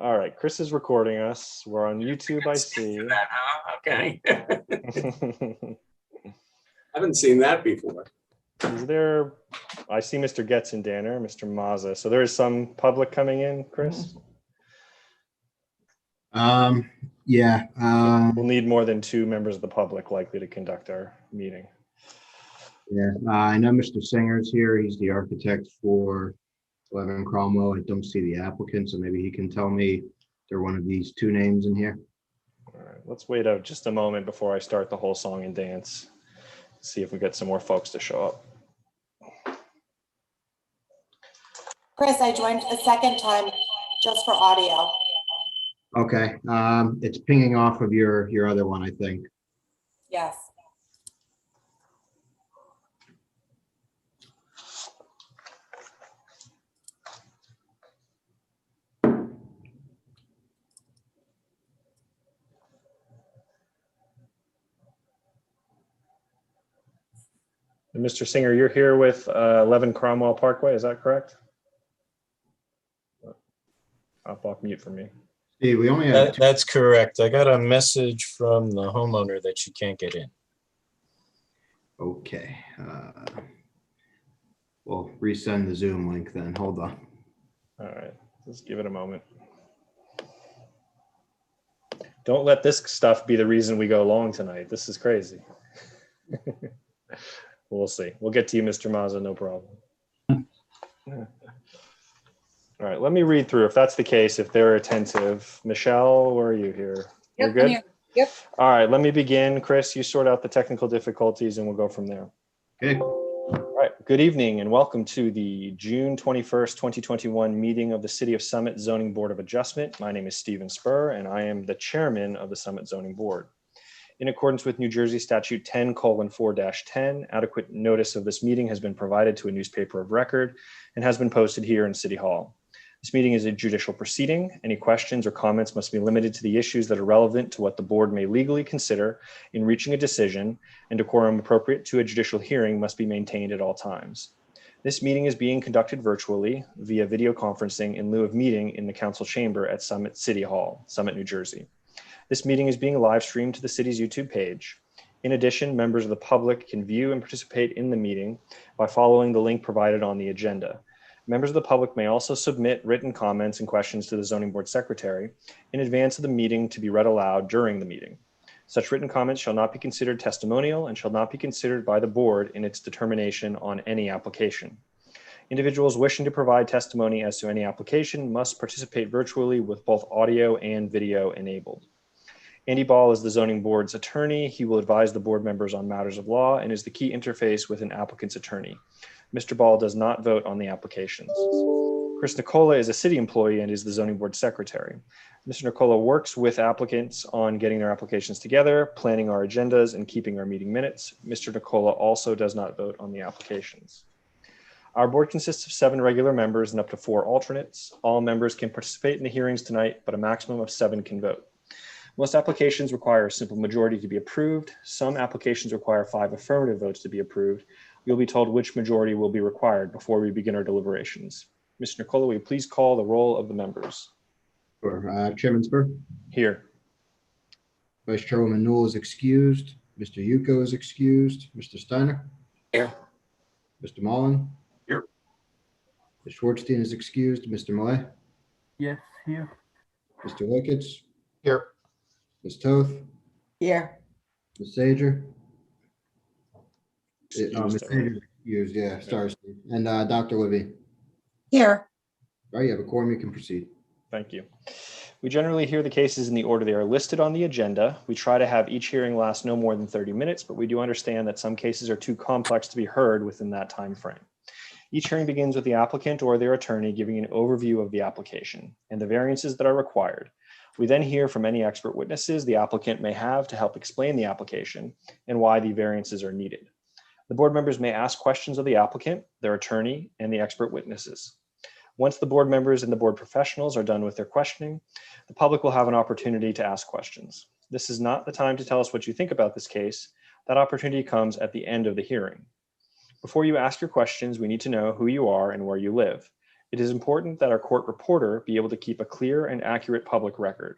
All right, Chris is recording us. We're on YouTube, I see. That, huh? Okay. I haven't seen that before. Is there, I see Mr. Getzendanner, Mr. Mazza. So there is some public coming in, Chris? Yeah. We'll need more than 2 members of the public likely to conduct our meeting. Yeah, I know Mr. Singer's here. He's the architect for 11 Cromwell. I don't see the applicant, so maybe he can tell me they're one of these 2 names in here. All right, let's wait out just a moment before I start the whole song and dance. See if we get some more folks to show up. Chris, I joined a second time just for audio. Okay, it's pinging off of your other one, I think. Yes. And Mr. Singer, you're here with 11 Cromwell Parkway, is that correct? Hop off mute for me. Steve, we only have That's correct. I got a message from the homeowner that she can't get in. Okay. We'll resend the Zoom link then. Hold on. All right, let's give it a moment. Don't let this stuff be the reason we go long tonight. This is crazy. We'll see. We'll get to you, Mr. Mazza, no problem. All right, let me read through. If that's the case, if they're attentive. Michelle, where are you here? You're good? I'm here. Yep. All right, let me begin. Chris, you sort out the technical difficulties and we'll go from there. Okay. All right, good evening and welcome to the June 21st, 2021 meeting of the City of Summit Zoning Board of Adjustment. My name is Stephen Spur and I am the chairman of the Summit Zoning Board. In accordance with New Jersey Statute 10:4-10, adequate notice of this meeting has been provided to a newspaper of record and has been posted here in City Hall. This meeting is a judicial proceeding. Any questions or comments must be limited to the issues that are relevant to what the board may legally consider in reaching a decision, and decorum appropriate to a judicial hearing must be maintained at all times. This meeting is being conducted virtually via video conferencing in lieu of meeting in the council chamber at Summit City Hall, Summit, New Jersey. This meeting is being live streamed to the city's YouTube page. In addition, members of the public can view and participate in the meeting by following the link provided on the agenda. Members of the public may also submit written comments and questions to the zoning board secretary in advance of the meeting to be read aloud during the meeting. Such written comments shall not be considered testimonial and shall not be considered by the board in its determination on any application. Individuals wishing to provide testimony as to any application must participate virtually with both audio and video enabled. Andy Ball is the zoning board's attorney. He will advise the board members on matters of law and is the key interface with an applicant's attorney. Mr. Ball does not vote on the applications. Chris Nicola is a city employee and is the zoning board secretary. Mr. Nicola works with applicants on getting their applications together, planning our agendas, and keeping our meeting minutes. Mr. Nicola also does not vote on the applications. Our board consists of 7 regular members and up to 4 alternates. All members can participate in the hearings tonight, but a maximum of 7 can vote. Most applications require a simple majority to be approved. Some applications require 5 affirmative votes to be approved. You'll be told which majority will be required before we begin our deliberations. Mr. Nicola, will you please call the roll of the members? Sure. Chairman Spur. Here. Vice Chairwoman Newell is excused. Mr. Yuko is excused. Mr. Steiner. Here. Mr. Mullen. Here. Ms. Schwartzstein is excused. Mr. Malay. Yes, here. Mr. Lickitz. Here. Ms. Toth. Here. Ms. Sager. Excused, Ms. Sager is excused. Yeah, sorry, Steve. And Dr. Libby. Here. All right, you have a quorum. You can proceed. Thank you. We generally hear the cases in the order they are listed on the agenda. We try to have each hearing last no more than 30 minutes, but we do understand that some cases are too complex to be heard within that time frame. Each hearing begins with the applicant or their attorney giving an overview of the application and the variances that are required. We then hear from any expert witnesses the applicant may have to help explain the application and why the variances are needed. The board members may ask questions of the applicant, their attorney, and the expert witnesses. Once the board members and the board professionals are done with their questioning, the public will have an opportunity to ask questions. This is not the time to tell us what you think about this case. That opportunity comes at the end of the hearing. Before you ask your questions, we need to know who you are and where you live. It is important that our court reporter be able to keep a clear and accurate public record.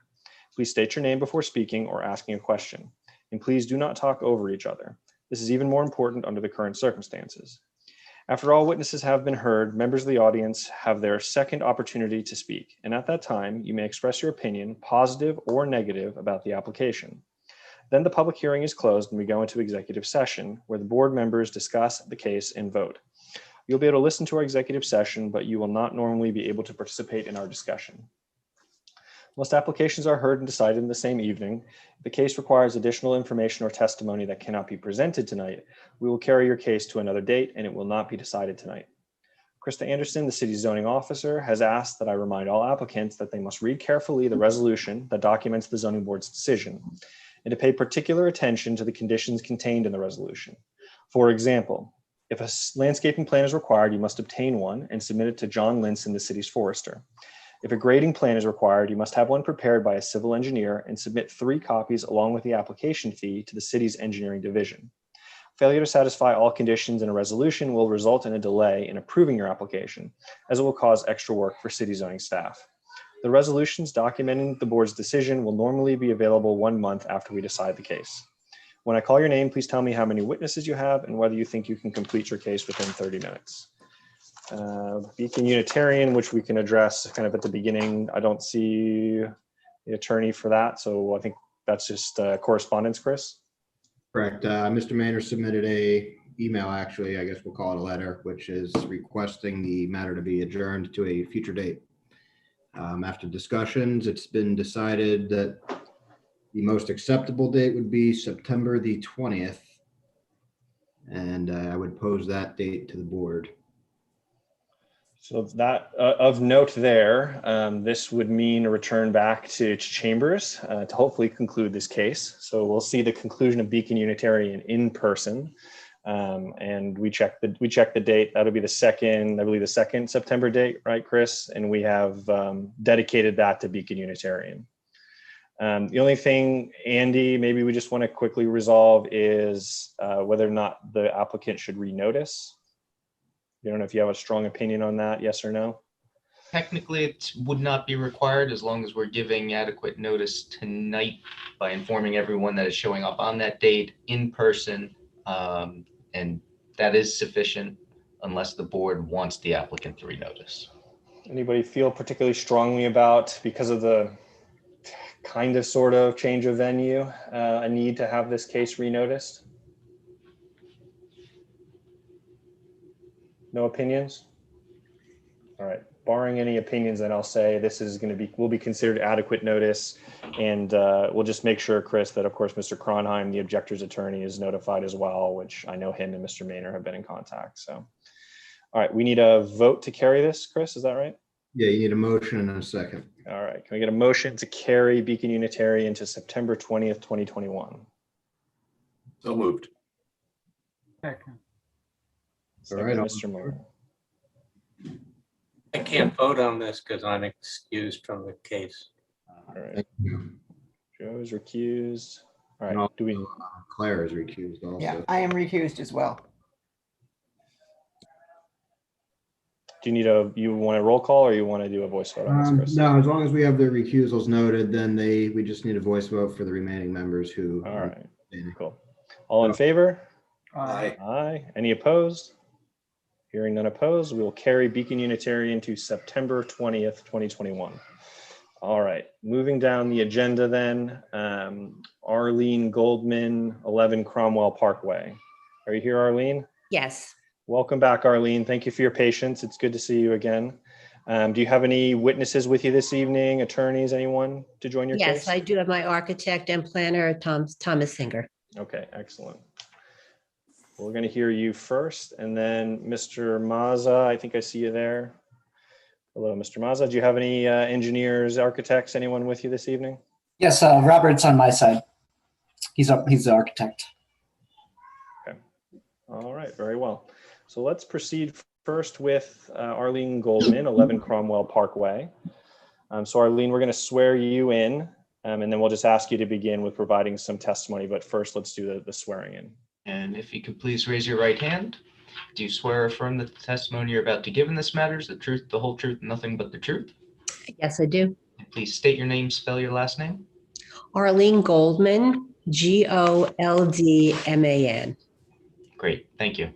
Please state your name before speaking or asking a question, and please do not talk over each other. This is even more important under the current circumstances. After all witnesses have been heard, members of the audience have their second opportunity to speak, and at that time, you may express your opinion, positive or negative, about the application. Then the public hearing is closed and we go into executive session where the board members discuss the case and vote. You'll be able to listen to our executive session, but you will not normally be able to participate in our discussion. Most applications are heard and decided in the same evening. If the case requires additional information or testimony that cannot be presented tonight, we will carry your case to another date and it will not be decided tonight. Krista Anderson, the city's zoning officer, has asked that I remind all applicants that they must read carefully the resolution that documents the zoning board's decision and to pay particular attention to the conditions contained in the resolution. For example, if a landscaping plan is required, you must obtain one and submit it to John Linson, the city's forester. If a grading plan is required, you must have one prepared by a civil engineer and submit 3 copies along with the application fee to the city's engineering division. Failure to satisfy all conditions in a resolution will result in a delay in approving your application, as it will cause extra work for city zoning staff. The resolutions documenting the board's decision will normally be available 1 month after we decide the case. When I call your name, please tell me how many witnesses you have and whether you think you can complete your case within 30 minutes. Beacon Unitarian, which we can address kind of at the beginning. I don't see the attorney for that, so I think that's just correspondence, Chris. Correct. Mr. Maynard submitted a email, actually, I guess we'll call it a letter, which is requesting the matter to be adjourned to a future date. After discussions, it's been decided that the most acceptable date would be September the 20th. And I would pose that date to the board. So that of note there, this would mean a return back to chambers to hopefully conclude this case. So we'll see the conclusion of Beacon Unitarian in person. And we check the date. That'll be the second, I believe the 2nd September date, right, Chris? And we have dedicated that to Beacon Unitarian. The only thing, Andy, maybe we just want to quickly resolve is whether or not the applicant should renotice. I don't know if you have a strong opinion on that, yes or no? Technically, it would not be required as long as we're giving adequate notice tonight by informing everyone that is showing up on that date in person. And that is sufficient unless the board wants the applicant to renotice. Anybody feel particularly strongly about, because of the kind of sort of change of venue, a need to have this case renoticed? No opinions? All right, barring any opinions, then I'll say this is going to will be considered adequate notice. And we'll just make sure, Chris, that of course, Mr. Kronheim, the objector's attorney, is notified as well, which I know him and Mr. Maynard have been in contact. So, all right, we need a vote to carry this, Chris, is that right? Yeah, you need a motion and a second. All right, can we get a motion to carry Beacon Unitarian to September 20th, 2021? So moved. Second. All right, Mr. Moore. I can't vote on this because I'm excused from the case. All right, Thank you. Joe is recused. All And right, also, do we, Claire is recused also. Yeah, I am recused as well. do you need you want a roll call or you want to do a voice vote on this, Chris? No, as long as we have the recusals noted, then we just need a voice vote for the remaining members who. All right, cool. All in favor? Aye. Aye. Any opposed? Hearing none opposed, we will carry Beacon Unitarian to September 20th, 2021. All right, moving down the agenda then, Arlene Goldman, 11 Cromwell Parkway. Are you here, Arlene? Yes. Welcome back, Arlene. Thank you for your patience. It's good to see you again. Do you have any witnesses with you this evening, attorneys, anyone to join your case? Yes, I do have my architect and planner, Thomas Singer. Okay, excellent. We're going to hear you first, and then Mr. Mazza, I think I see you there. Hello, Mr. Mazza. Do you have any engineers, architects, anyone with you this evening? Yes, Robert's on my side. He's the architect. Okay. All right, very well. So let's proceed first with Arlene Goldman, 11 Cromwell Parkway. So Arlene, we're going to swear you in, and then we'll just ask you to begin with providing some testimony. But first, let's do the swearing in. And if you could please raise your right hand. Do you swear or affirm that the testimony you're about to give in this matter is the truth, the whole truth, and nothing but the truth? Yes, I do. And please state your name, spell your last name. Arlene Goldman, Goldman. Great, thank you.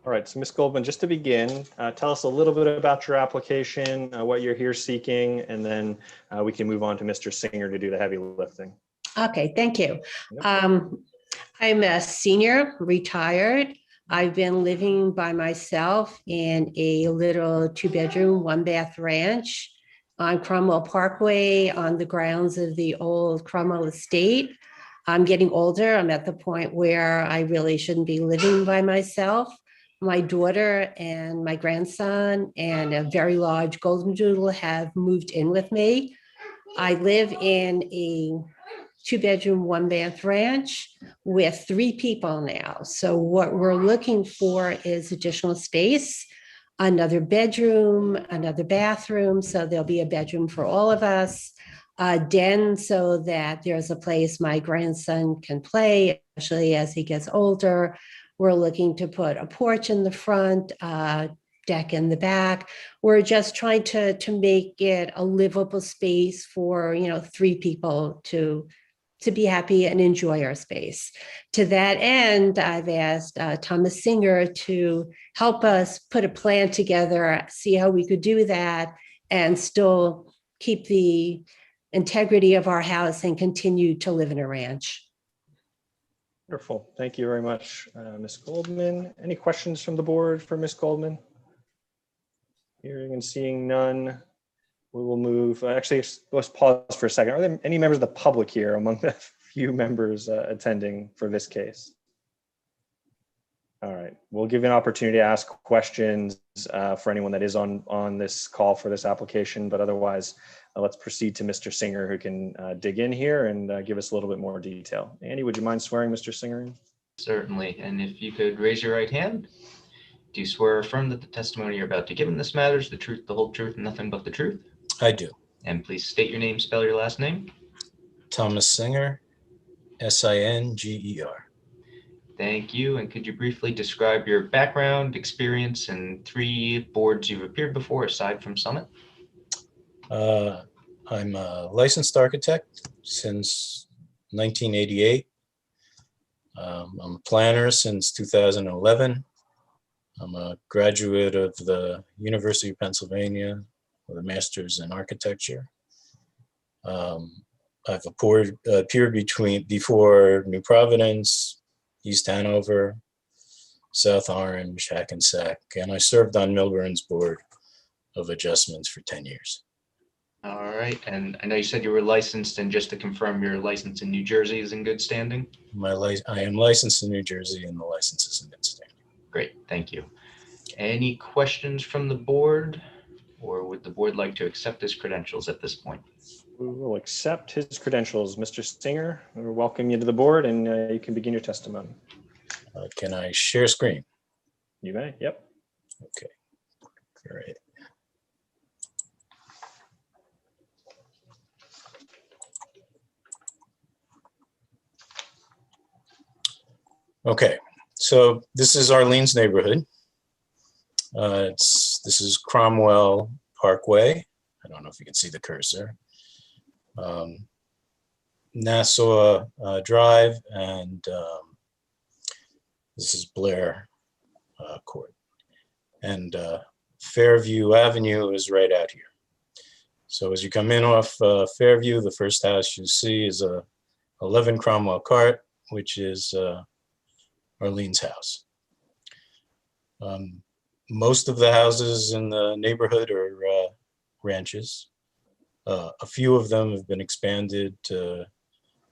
All right, so Ms. Goldman, just to begin, tell us a little bit about your application, what you're here seeking, and then we can move on to Mr. Singer to do the heavy lifting. Okay, thank you. Yep. I'm a senior, retired. I've been living by myself in a little 2-bedroom, 1-bath ranch on Cromwell Parkway on the grounds of the old Cromwell estate. I'm getting older. I'm at the point where I really shouldn't be living by myself. My daughter and my grandson and a very large golden doodle have moved in with me. I live in a 2-bedroom, 1-bath ranch with 3 people now. So what we're looking for is additional space, another bedroom, another bathroom. So there'll be a bedroom for all of us, a den so that there's a place my grandson can play, especially as he gets older. We're looking to put a porch in the front, deck in the back. We're just trying to make it a livable space for, 3 people to be happy and enjoy our space. To that end, I've asked Thomas Singer to help us put a plan together, see how we could do that and still keep the integrity of our house and continue to live in a ranch. Wonderful. Thank you very much, Ms. Goldman. Any questions from the board for Ms. Goldman? Hearing and seeing none, we will move. Actually, let's pause for a second. Are there any members of the public here among the few members attending for this case? All right, we'll give you an opportunity to ask questions for anyone that is on this call for this application, but otherwise, let's proceed to Mr. Singer, who can dig in here and give us a little bit more detail. Andy, would you mind swearing Mr. Singer in? Certainly, and if you could raise your right hand. Do you swear or affirm that the testimony you're about to give in this matter is the truth, the whole truth, and nothing but the truth? I do. And please state your name, spell your last name. Thomas Singer, Singer. Thank you. And could you briefly describe your background, experience, and 3 boards you've appeared before aside from Summit? I'm a licensed architect since 1988. I'm a planner since 2011. I'm a graduate of the University of Pennsylvania with a master's in architecture. I've appeared before New Providence, East Hanover, South Orange, Hackensack, and I served on Milburn's Board of Adjustments for 10 years. All right. And I know you said you were licensed, and just to confirm, your license in New Jersey is in good standing? I am licensed in New Jersey, and the license is in good standing. Great, thank you. Any questions from the board, or would the board like to accept his credentials at this point? We will accept his credentials. Mr. Singer, we welcome you to the board, and you can begin your testimony. Can I share screen? You may, yep. Okay, great. Okay, so this is Arlene's neighborhood. This is Cromwell Parkway. I don't know if you can see the cursor. Nassau Drive, and this is Blair Court. And Fairview Avenue is right out here. So as you come in off Fairview, the first house you see is 11 Cromwell Court, which is Arlene's house. Most of the houses in the neighborhood are ranches. A few of them have been expanded to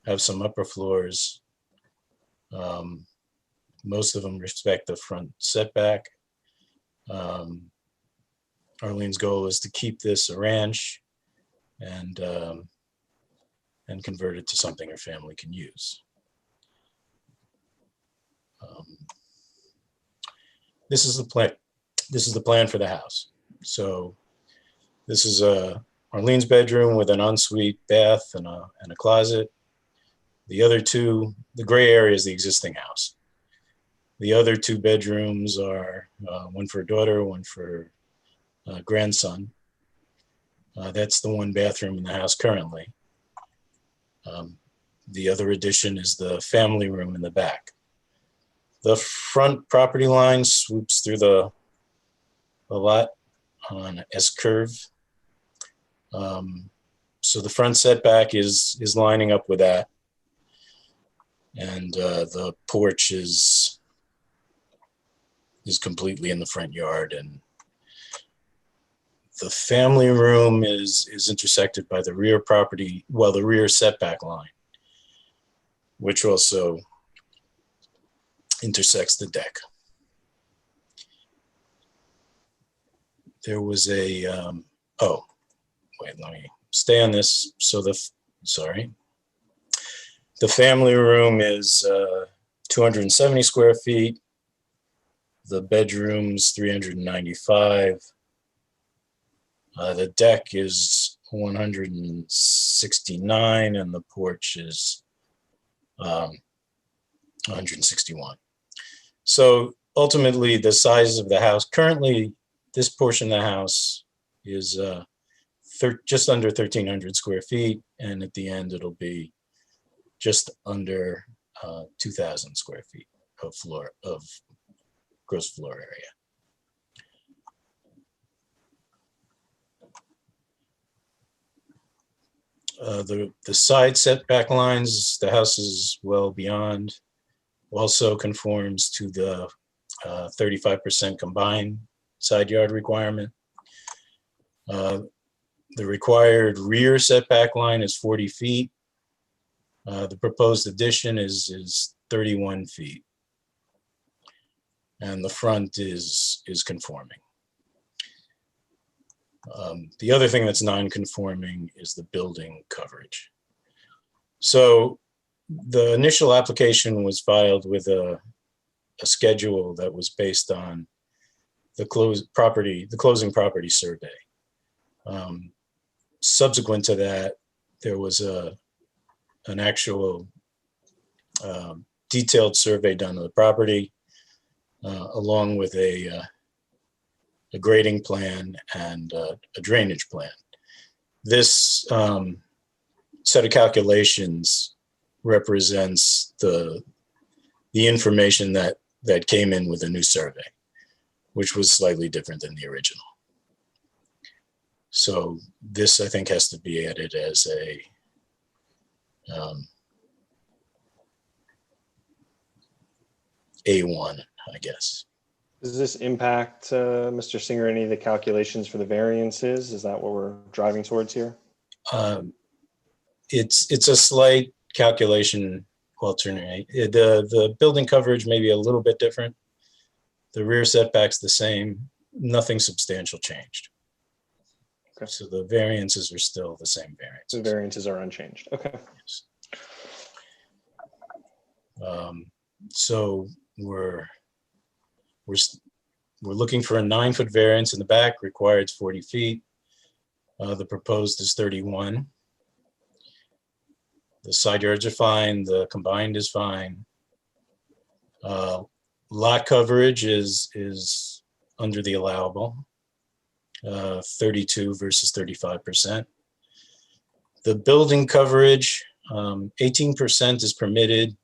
have some upper floors. Most of them respect the front setback. Arlene's goal is to keep this a ranch and convert it to something her family can use. This is the plan. This is the plan for the house. So this is Arlene's bedroom with an ensuite bath and a closet. The other 2, the gray area is the existing house. The other 2 bedrooms are one for a daughter, one for a grandson. That's the 1 bathroom in the house currently. The other addition is the family room in the back. The front property line swoops through the lot on an S-curve. So the front setback is lining up with that. And the porch is completely in the front yard. And the family room is intersected by the rear property, well, the rear setback line, which also intersects the deck. There was a, oh, wait, let me stay on this. So sorry. The family room is 270 square feet. The bedroom's 395. The deck is 169 and the porch is 161. So ultimately the size of the house, currently this portion of the house is just under 1,300 square feet. And at the end it'll be just under 2,000 square feet of gross floor area. The side setback lines, the house is well beyond, also conforms to the 35% combined side yard requirement. The required rear setback line is 40 feet. The proposed addition is 31 feet. And the front is conforming. The other thing that's non-conforming is the building coverage. So the initial application was filed with a schedule that was based on the closing property survey. Subsequent to that, there was an actual detailed survey done of the property, along with a grading plan and a drainage plan. This set of calculations represents the information that came in with a new survey, which was slightly different than the original. So this, I think, has to be added as a A1, I guess. Does this impact, Mr. Singer, any of the calculations for the variances? Is that what we're driving towards here? It's a slight calculation alternate. The building coverage may be a little bit different. The rear setback's the same. Nothing substantial changed. Okay. So the variances are still the same variances. The variances are unchanged. Okay. Yes. So we're looking for a 9-foot variance in the back, required 40 feet. The proposed is 31. The side yards are fine. The combined is fine. Lot coverage is under the allowable, 32 versus 35%. The building coverage, 18% is permitted.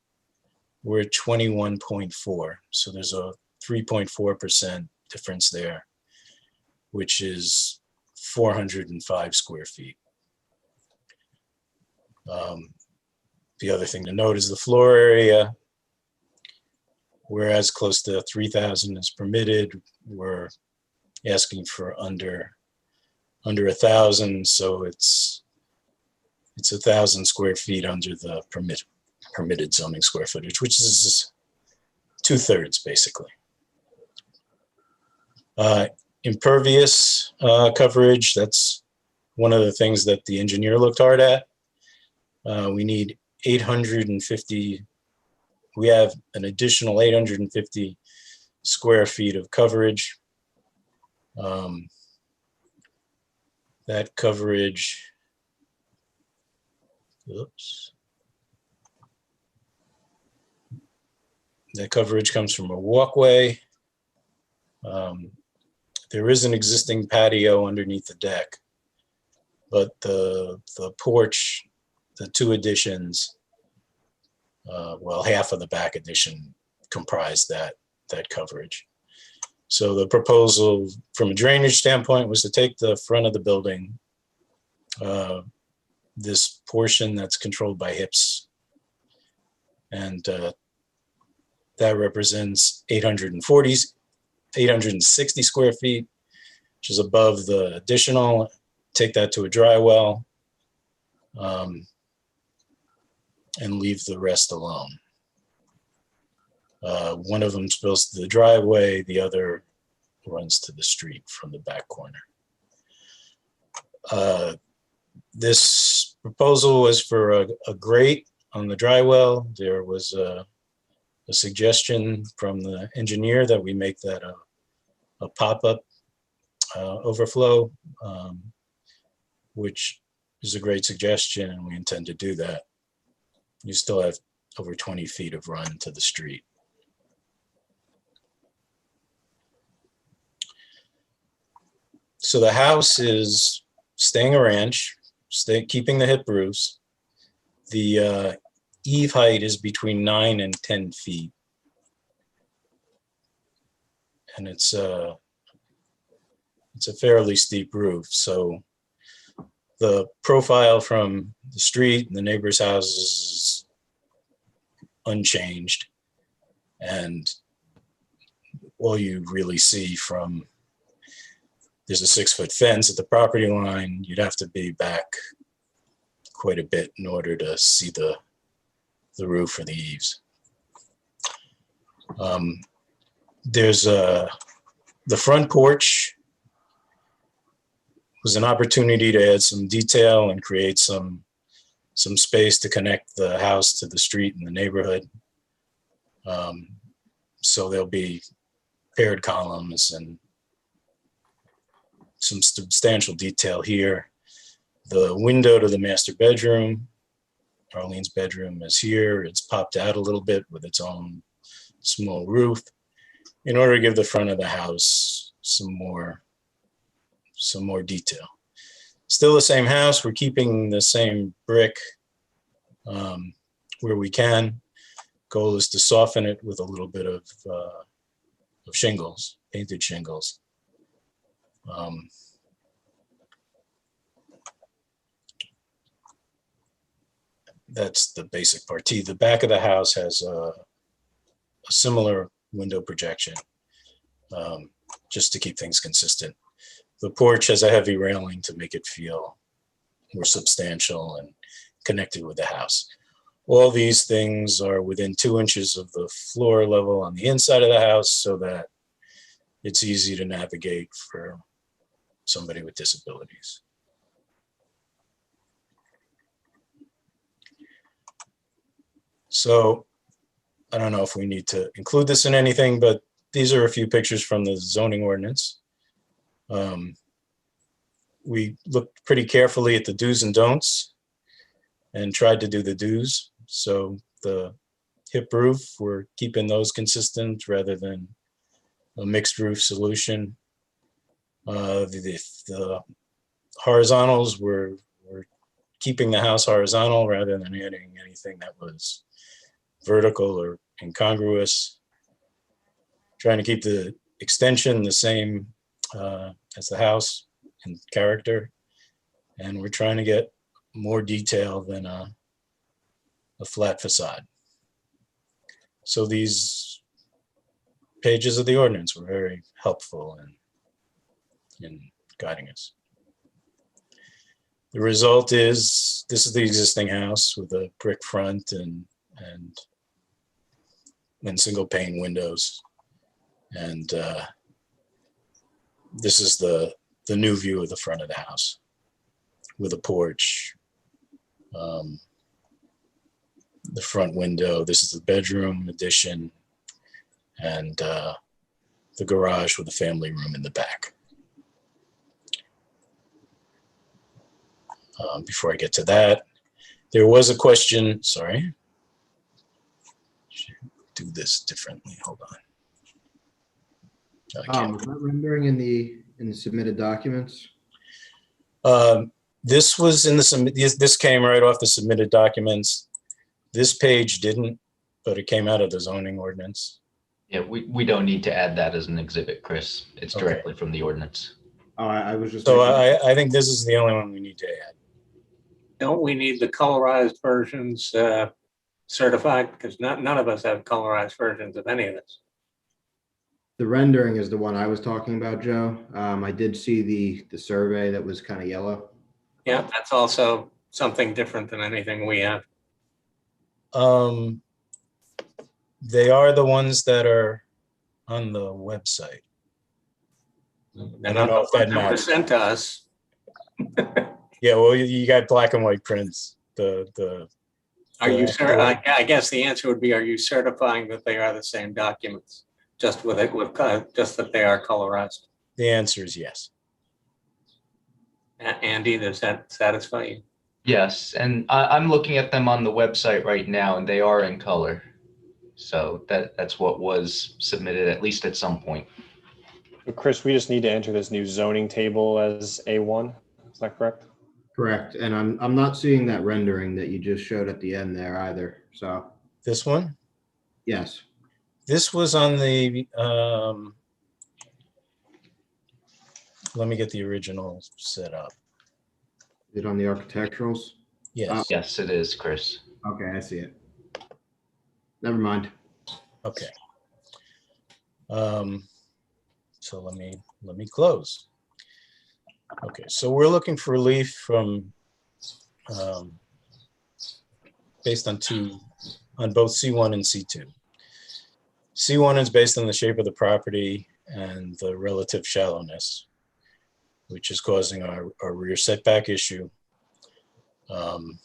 We're at 21.4. So there's a 3.4% difference there, which is 405 square feet. The other thing to note is the floor area. Whereas close to 3,000 is permitted, we're asking for under 1,000. So it's 1,000 square feet under the permitted zoning square footage, which is 2/3 basically. Impervious coverage, that's one of the things that the engineer looked hard at. We need 850, we have an additional 850 square feet of coverage. That coverage, oops. The coverage comes from a walkway. There is an existing patio underneath the deck, but the porch, the two additions, well, half of the back addition comprised that coverage. So the proposal from a drainage standpoint was to take the front of the building, this portion that's controlled by hips, and that represents 860 square feet, which is above the additional. Take that to a dry well, and leave the rest alone. One of them spills to the driveway, the other runs to the street from the back corner. This proposal was for a grate on the dry well. There was a suggestion from the engineer that we make that a pop-up overflow, which is a great suggestion, and we intend to do that. You still have over 20 feet of run to the street. So the house is staying a ranch, keeping the hip roofs. The eave height is between 9 and 10 feet. And it's a fairly steep roof. So the profile from the street and the neighbor's houses is unchanged. And all you really see from, there's a 6-foot fence at the property line. You'd have to be back quite a bit in order to see the roof or the eaves. There's the front porch was an opportunity to add some detail and create some space to connect the house to the street and the neighborhood. So there'll be paired columns and some substantial detail here. The window to the master bedroom, Arlene's bedroom, is here. It's popped out a little bit with its own small roof in order to give the front of the house some more detail. Still the same house. We're keeping the same brick where we can. Goal is to soften it with a little bit of shingles, painted shingles. That's the basic part. The back of the house has a similar window projection, just to keep things consistent. The porch has a heavy railing to make it feel more substantial and connected with the house. All these things are within 2 inches of the floor level on the inside of the house, so that it's easy to navigate for somebody with disabilities. So I don't know if we need to include this in anything, but these are a few pictures from the zoning ordinance. We looked pretty carefully at the do's and don'ts and tried to do the do's. So the hip roof, we're keeping those consistent rather than a mixed roof solution. The horizontals, we're keeping the house horizontal rather than adding anything that was vertical or incongruous. Trying to keep the extension the same as the house in character. And we're trying to get more detail than a flat facade. So these pages of the ordinance were very helpful in guiding us. The result is, this is the existing house with a brick front and single pane windows. And this is the new view of the front of the house with a porch. The front window, this is the bedroom addition, and the garage with the family room in the back. Before I get to that, there was a question, sorry. do this differently. Hold on. I can't. Was that rendering in the submitted documents? This was in the this came right off the submitted documents. This page didn't, but it came out of the zoning ordinance. Yeah, we don't need to add that as an exhibit, Chris. It's Okay. directly from the ordinance. Oh, I was just. So making- I think this is the only one we need to add. Don't we need the colorized versions certified? Because none of us have colorized versions of any of this. The rendering is the one I was talking about, Joe. I did see the survey that was kind of yellow. Yeah, that's also something different than anything we have. They are the ones that are on the website. They're I don't not know the if that ones that were matters. sent to us. Yeah, well, you got black and white prints. The Are you Yeah. I guess the answer would be, are you certifying that they are the same documents? Just just that they are colorized. answer is yes. Andy, does that satisfy you? Yes, and I'm looking at them on the website right now, and they are in color. So that's what was submitted, at least at some point. Chris, we just need to enter this new zoning table as A1. Is that correct? Correct. And I'm not seeing that rendering that you just showed at the end there either. So This one? yes. This was on the, let me get the original set up. Is it on the architecturals? Yes, Yes, it is, Chris. Okay, I see it. Never mind. okay. So let me close. Okay, so we're looking for relief from, based on both C1 and C2. C1 is based on the shape of the property and the relative shallowness, which is causing our rear setback issue. And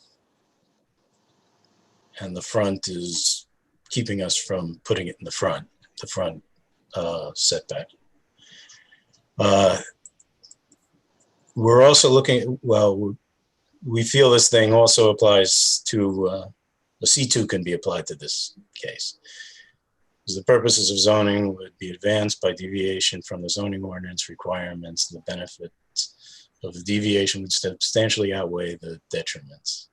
the front is keeping us from putting it in the front setback. We're also looking, well, we feel this thing also applies to, the C2 can be applied to this case. Because the purposes of zoning would be advanced by deviation from the zoning ordinance requirements. The benefits of the deviation would substantially outweigh the detriments.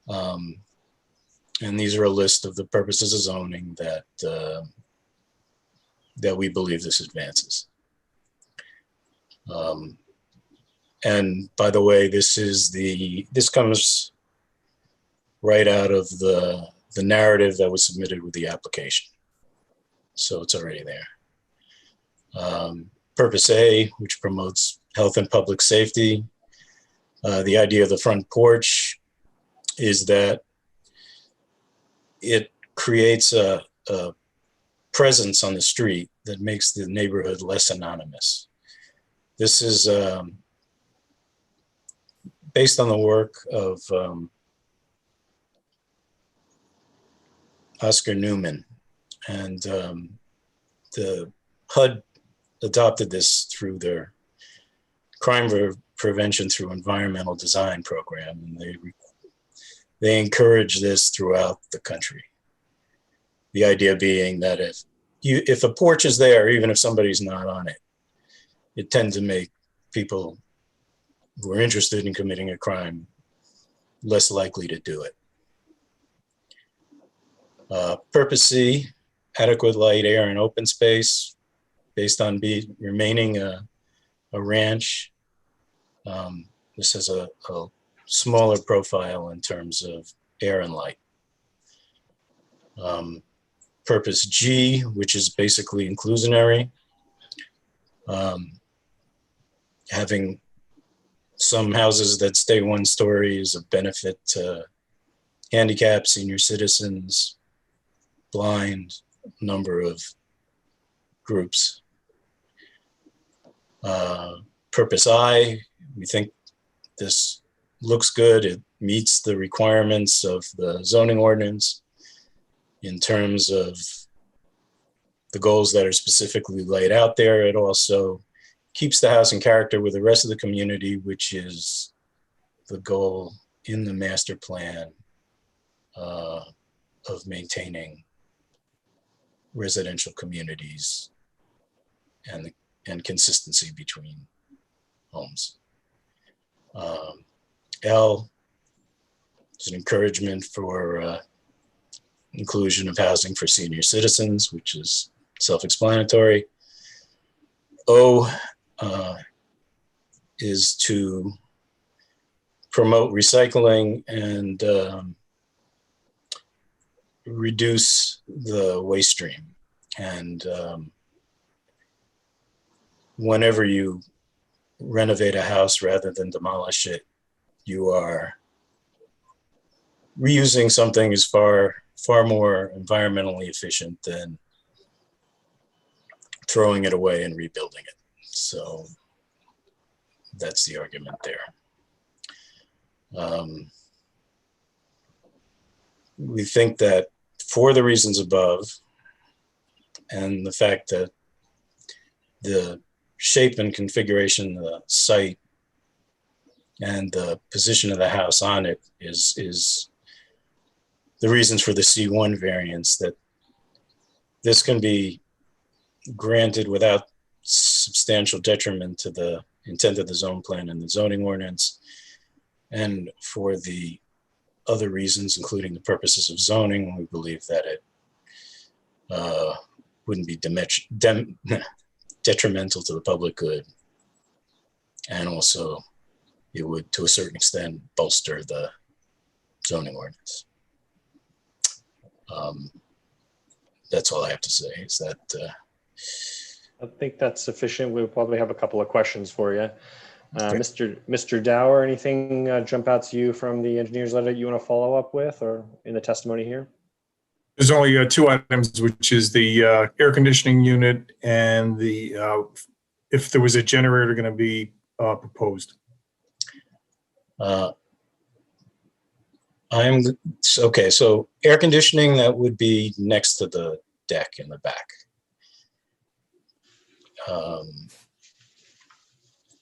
And these are a list of the purposes of zoning that we believe this advances. And by the way, this comes right out of the narrative that was submitted with the application. So it's already there. Purpose A, which promotes health and public safety. The idea of the front porch is that it creates a presence on the street that makes the neighborhood less anonymous. This is based on the work of Oscar Newman, and the HUD adopted this through their crime prevention through environmental design program, and they encourage this throughout the country. The idea being that if a porch is there, even if somebody's not on it, it tends to make people who are interested in committing a crime less likely to do it. Purpose C, adequate light, air, and open space, based on remaining a ranch. This has a smaller profile in terms of air and light. Purpose G, which is basically inclusionary, having some houses that stay one story is a benefit to handicapped, senior citizens, blind, number of groups. Purpose I, we think this looks good. It meets the requirements of the zoning ordinance in terms of the goals that are specifically laid out there. It also keeps the house in character with the rest of the community, which is the goal in the master plan of maintaining residential communities and consistency between homes. L is an encouragement for inclusion of housing for senior citizens, which is self-explanatory. O is to promote recycling and reduce the waste stream. And whenever you renovate a house rather than demolish it, you are reusing something is far more environmentally efficient than throwing it away and rebuilding it. So that's the argument there. We think that for the reasons above, and the fact that the shape and configuration of the site and the position of the house on it is the reasons for the C1 variance, that this can be granted without substantial detriment to the intent of the zone plan and the zoning ordinance. And for the other reasons, including the purposes of zoning, we believe that it wouldn't be detrimental to the public good. And also it would, to a certain extent, bolster the zoning ordinance. That's all I have to say. Is that I think that's sufficient. We'll probably have a couple of questions for you. Okay. Mr. Dower, anything jump out to you from the engineer's letter you want to follow up with or in the testimony here? There's only two items, which is the air conditioning unit and the if there was a generator going to be proposed. Okay, so air conditioning, that would be next to the deck in the back.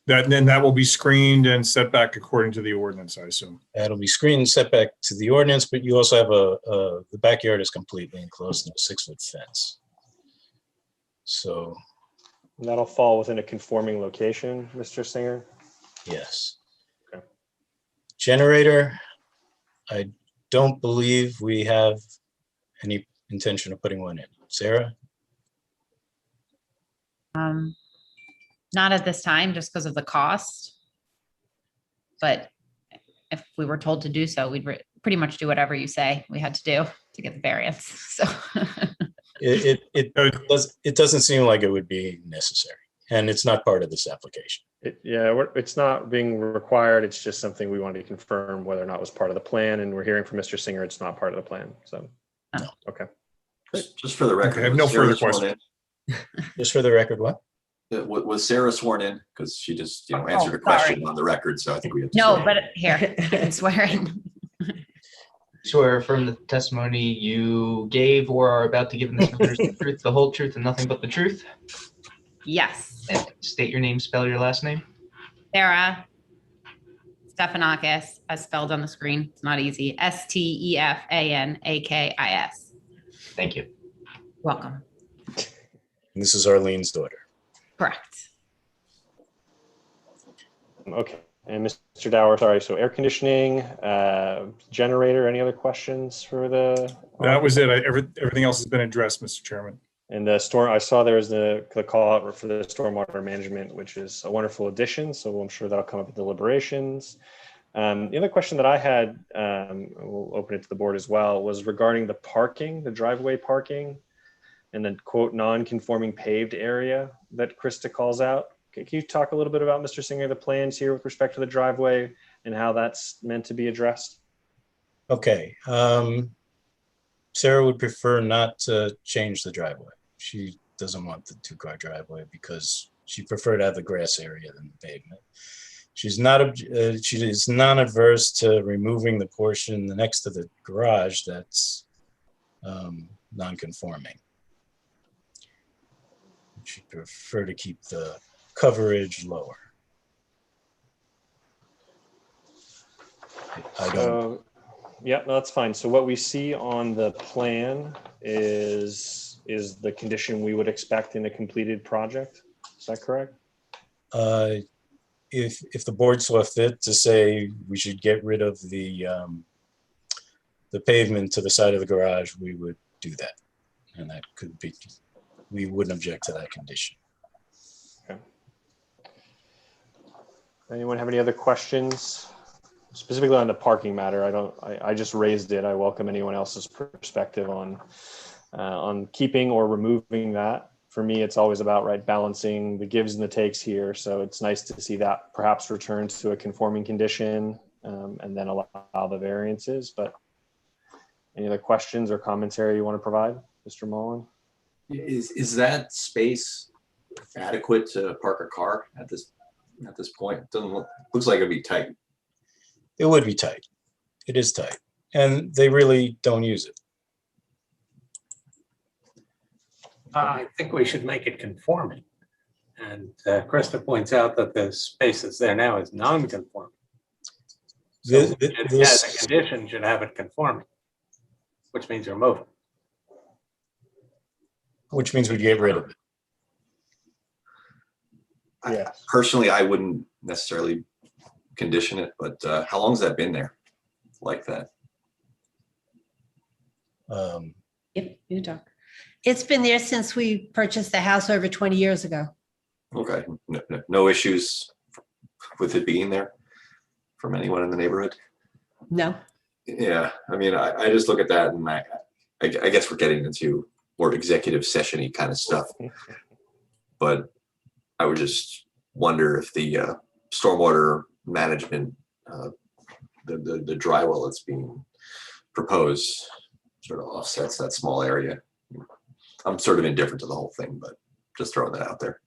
That will be screened and set back according to the ordinance, I assume. That'll be screened and set back to the ordinance, but you also have the backyard is completely enclosed in a 6-foot fence. So That'll fall within a conforming location, Mr. Singer? yes. Okay. Generator, I don't believe we have any intention of putting one in. Sarah? Not at this time, just because of the cost. But if we were told to do so, we'd pretty much do whatever you say we had to do to get the variance. So It doesn't seem like it would be necessary, and it's not part of this application. It's not being required. It's just something we wanted to confirm whether or not it was part of the plan. And we're hearing from Mr. Singer, it's not part of the plan. So, No. Okay. Just for the record, Okay, I have no Sarah further sworn questions. Just for the record, what? in? Was Sarah sworn in? Because she just answered a question on the record, so I think we have to. no, swear. but here, I can swear in. Swear from the testimony you gave or are about to give in this matter the truth, the whole truth, and nothing but the truth. Yes. And state your name, spell your last name. Sarah Stephanakis, as spelled on the screen. It's not easy. Stefanakis. Thank you. Welcome. And this is Arlene's daughter. Correct. Okay. And Mr. Dower, sorry. So air conditioning, generator, any other questions for the? That was it. Everything else has been addressed, Mr. Chairman. And the storm, I saw there was the call out for the stormwater management, which is a wonderful addition. So I'm sure that'll come up at deliberations. The other question that I had, we'll open it to the board as well, was regarding the parking, the driveway parking, and the quote non-conforming paved area that Krista calls out. Can you talk a little bit about, Mr. Singer, the plans here with respect to the driveway and how that's meant to be addressed? Okay. Sarah would prefer not to change the driveway. She doesn't want the 2-car driveway because she preferred to have the grass area than the pavement. She is not adverse to removing the portion next to the garage that's non-conforming. She'd prefer to keep the coverage lower. I don't. Yeah, no, that's fine. So what we see on the plan is is the condition we would expect in a completed project. Is that correct? If the board saw fit to say we should get rid of the pavement to the side of the garage, we would do that. And that could be, we wouldn't object to that condition. Okay. Anyone have any other questions? Specifically on the parking matter, I just raised it. I welcome anyone else's perspective on keeping or removing that. For me, it's always about balancing the gives and the takes here. So it's nice to see that perhaps return to a conforming condition and then allow the variances. But any other questions or commentary you want to provide, Mr. Mullen? Is that space adequate to park a car at this point? It doesn't looks like it'd be tight. It would be tight. It is tight. And they really don't use it. I think we should make it conforming. And Krista points out that the space that's there now is non-conforming. So as a condition should have it conforming, which means remove it. Which means we'd get rid of it. Yeah. Personally, I wouldn't necessarily condition it, but how long has that been there like that? Yep, you talk. It's been there since we purchased the house over 20 years ago. Okay, no issues with it being there from anyone in the neighborhood? No. Yeah, I mean, I just look at that and I guess we're getting into more executive session-y kind of stuff. But I would just wonder if the stormwater management, the dry well that's being proposed sort of offsets that small area. I'm sort of indifferent to the whole thing, but just throwing that out there.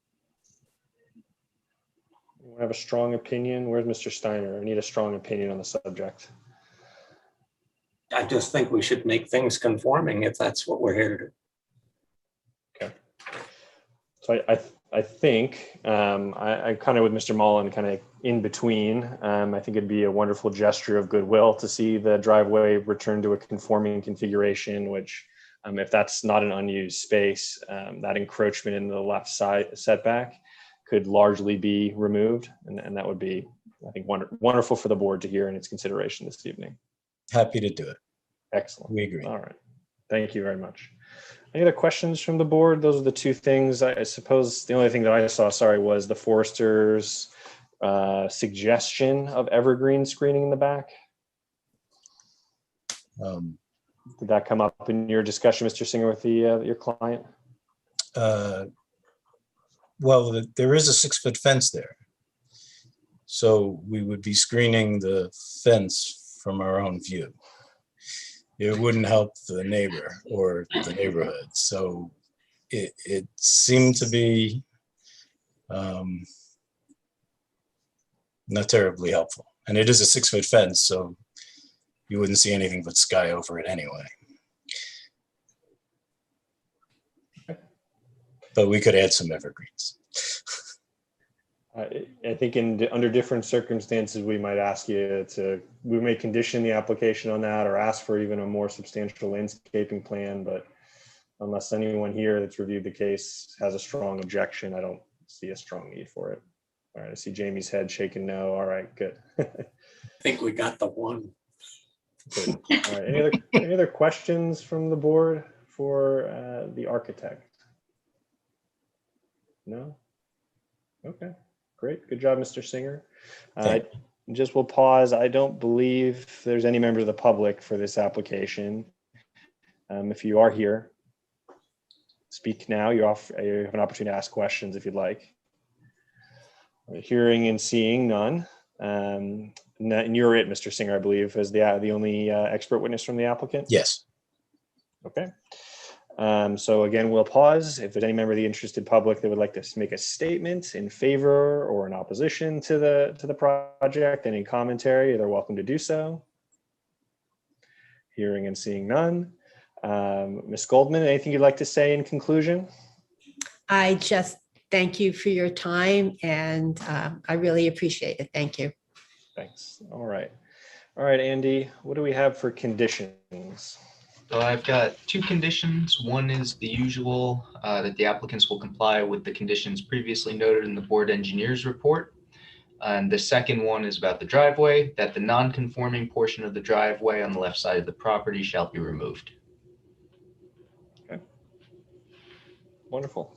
You have a strong opinion? Where's Mr. Steiner? I need a strong opinion on the subject. I just think we should make things conforming if that's what we're here to do. Okay. So I think I kind of with Mr. Mullen kind of in between. I think it'd be a wonderful gesture of goodwill to see the driveway return to a conforming configuration, which if that's not an unused space, that encroachment in the left side setback could largely be removed. And that would be, I think, wonderful for the board to hear in its consideration this evening. Happy to do it. Excellent. We agree. All right. Thank you very much. Any other questions from the board? Those are the two things. I suppose the only thing that I saw, was the forester's suggestion of evergreen screening in the back. Did that come up in your discussion, Mr. Singer, with your client? Well, there is a 6-foot fence there. So we would be screening the fence from our own view. It wouldn't help the neighbor or the neighborhood. So it seemed to be not terribly helpful. And it is a 6-foot fence, so you wouldn't see anything but sky over it anyway. But we could add some evergreens. I think under different circumstances, we might ask you we may condition the application on that or ask for even a more substantial landscaping plan. But unless anyone here that's reviewed the case has a strong objection, I don't see a strong need for it. All right, I see Jamie's head shaking no. All right, good. I think we got the one. Good. All right, any other questions from the board for the architect? No? Okay. Great. Good job, Mr. Singer. Just will pause. I don't believe there's any member of the public for this application. If you are here, speak now. You have an opportunity to ask questions if you'd like. Hearing and seeing none. And you're it, Mr. Singer, I believe, as the only expert witness from the applicant? Yes. Okay. So again, we'll pause. If there's any member of the interested public that would like to make a statement in favor or in opposition to the project, any commentary, they're welcome to do so. Hearing and seeing none. Ms. Goldman, anything you'd like to say in conclusion? I just thank you for your time, and I really appreciate it. Thank you. Thanks. All right. All right, Andy, what do we have for conditions? So I've got two conditions. One is the usual, that the applicants will comply with the conditions previously noted in the board engineer's report. And the second one is about the driveway, that the non-conforming portion of the driveway on the left side of the property shall be removed. Wonderful.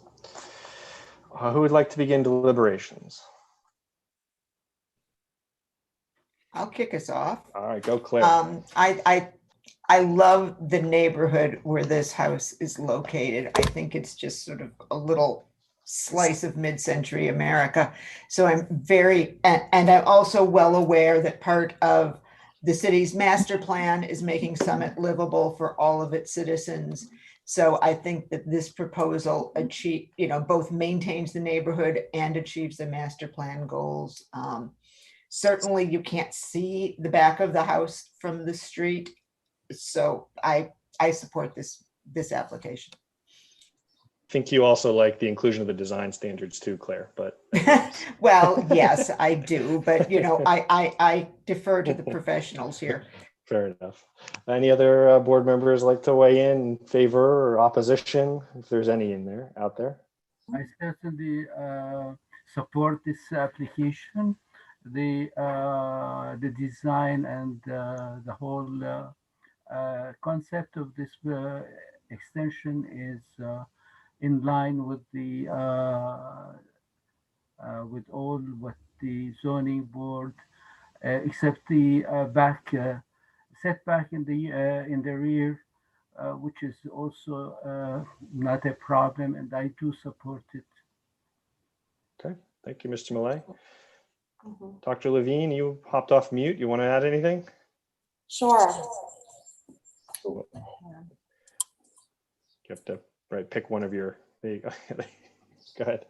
Who would like to begin deliberations? I'll kick us off. All right, go Claire. I love the neighborhood where this house is located. I think it's just sort of a little slice of mid-century America. So I'm and I'm also well aware that part of the city's master plan is making Summit livable for all of its citizens. So I think that this proposal both maintains the neighborhood and achieves the master plan goals. Certainly you can't see the back of the house from the street. So I support this application. I think you also like the inclusion of the design standards too, Claire, but. Well, yes, I do, but I defer to the professionals here. Fair enough. Any other board members like to weigh in favor or opposition, if there's any out there? I certainly support this application. The design and the whole concept of this extension is in line with the with all what the zoning board, except the setback in the rear, which is also not a problem, and I do support it. Okay, thank you, Mr. Millay. Dr. Levine, you hopped off mute. You want to add anything? Sure. You have to pick one of your. There you go. Go ahead.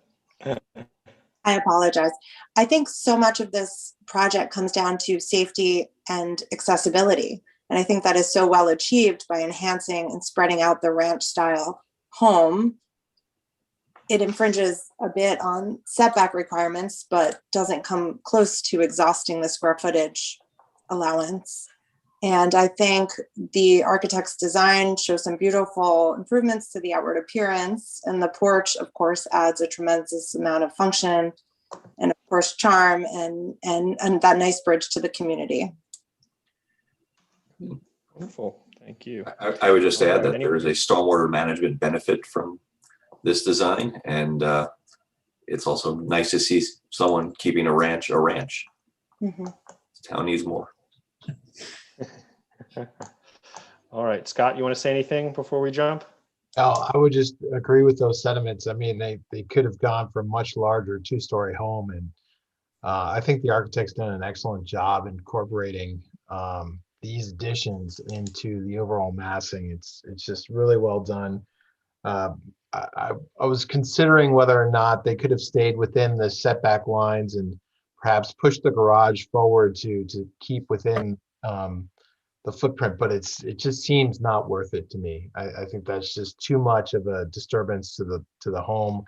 I apologize. I think so much of this project comes down to safety and accessibility. And I think that is so well achieved by enhancing and spreading out the ranch style home. It infringes a bit on setback requirements, but doesn't come close to exhausting the square footage allowance. And I think the architect's design shows some beautiful improvements to the outward appearance. And the porch, of course, adds a tremendous amount of function and, of course, charm and that nice bridge to the community. Wonderful. Thank you. I would just add that there is a stormwater management benefit from this design, and it's also nice to see someone keeping a ranch. Mm-hmm. This town needs more. All right, Scott, you want to say anything before we jump? Oh, I would just agree with those sentiments. I mean, they could have gone for a much larger two-story home, and I think the architect's done an excellent job incorporating these additions into the overall massing. It's just really well done. I was considering whether or not they could have stayed within the setback lines and perhaps pushed the garage forward to keep within the footprint, but it just seems not worth it to me. I think that's just too much of a disturbance to the home.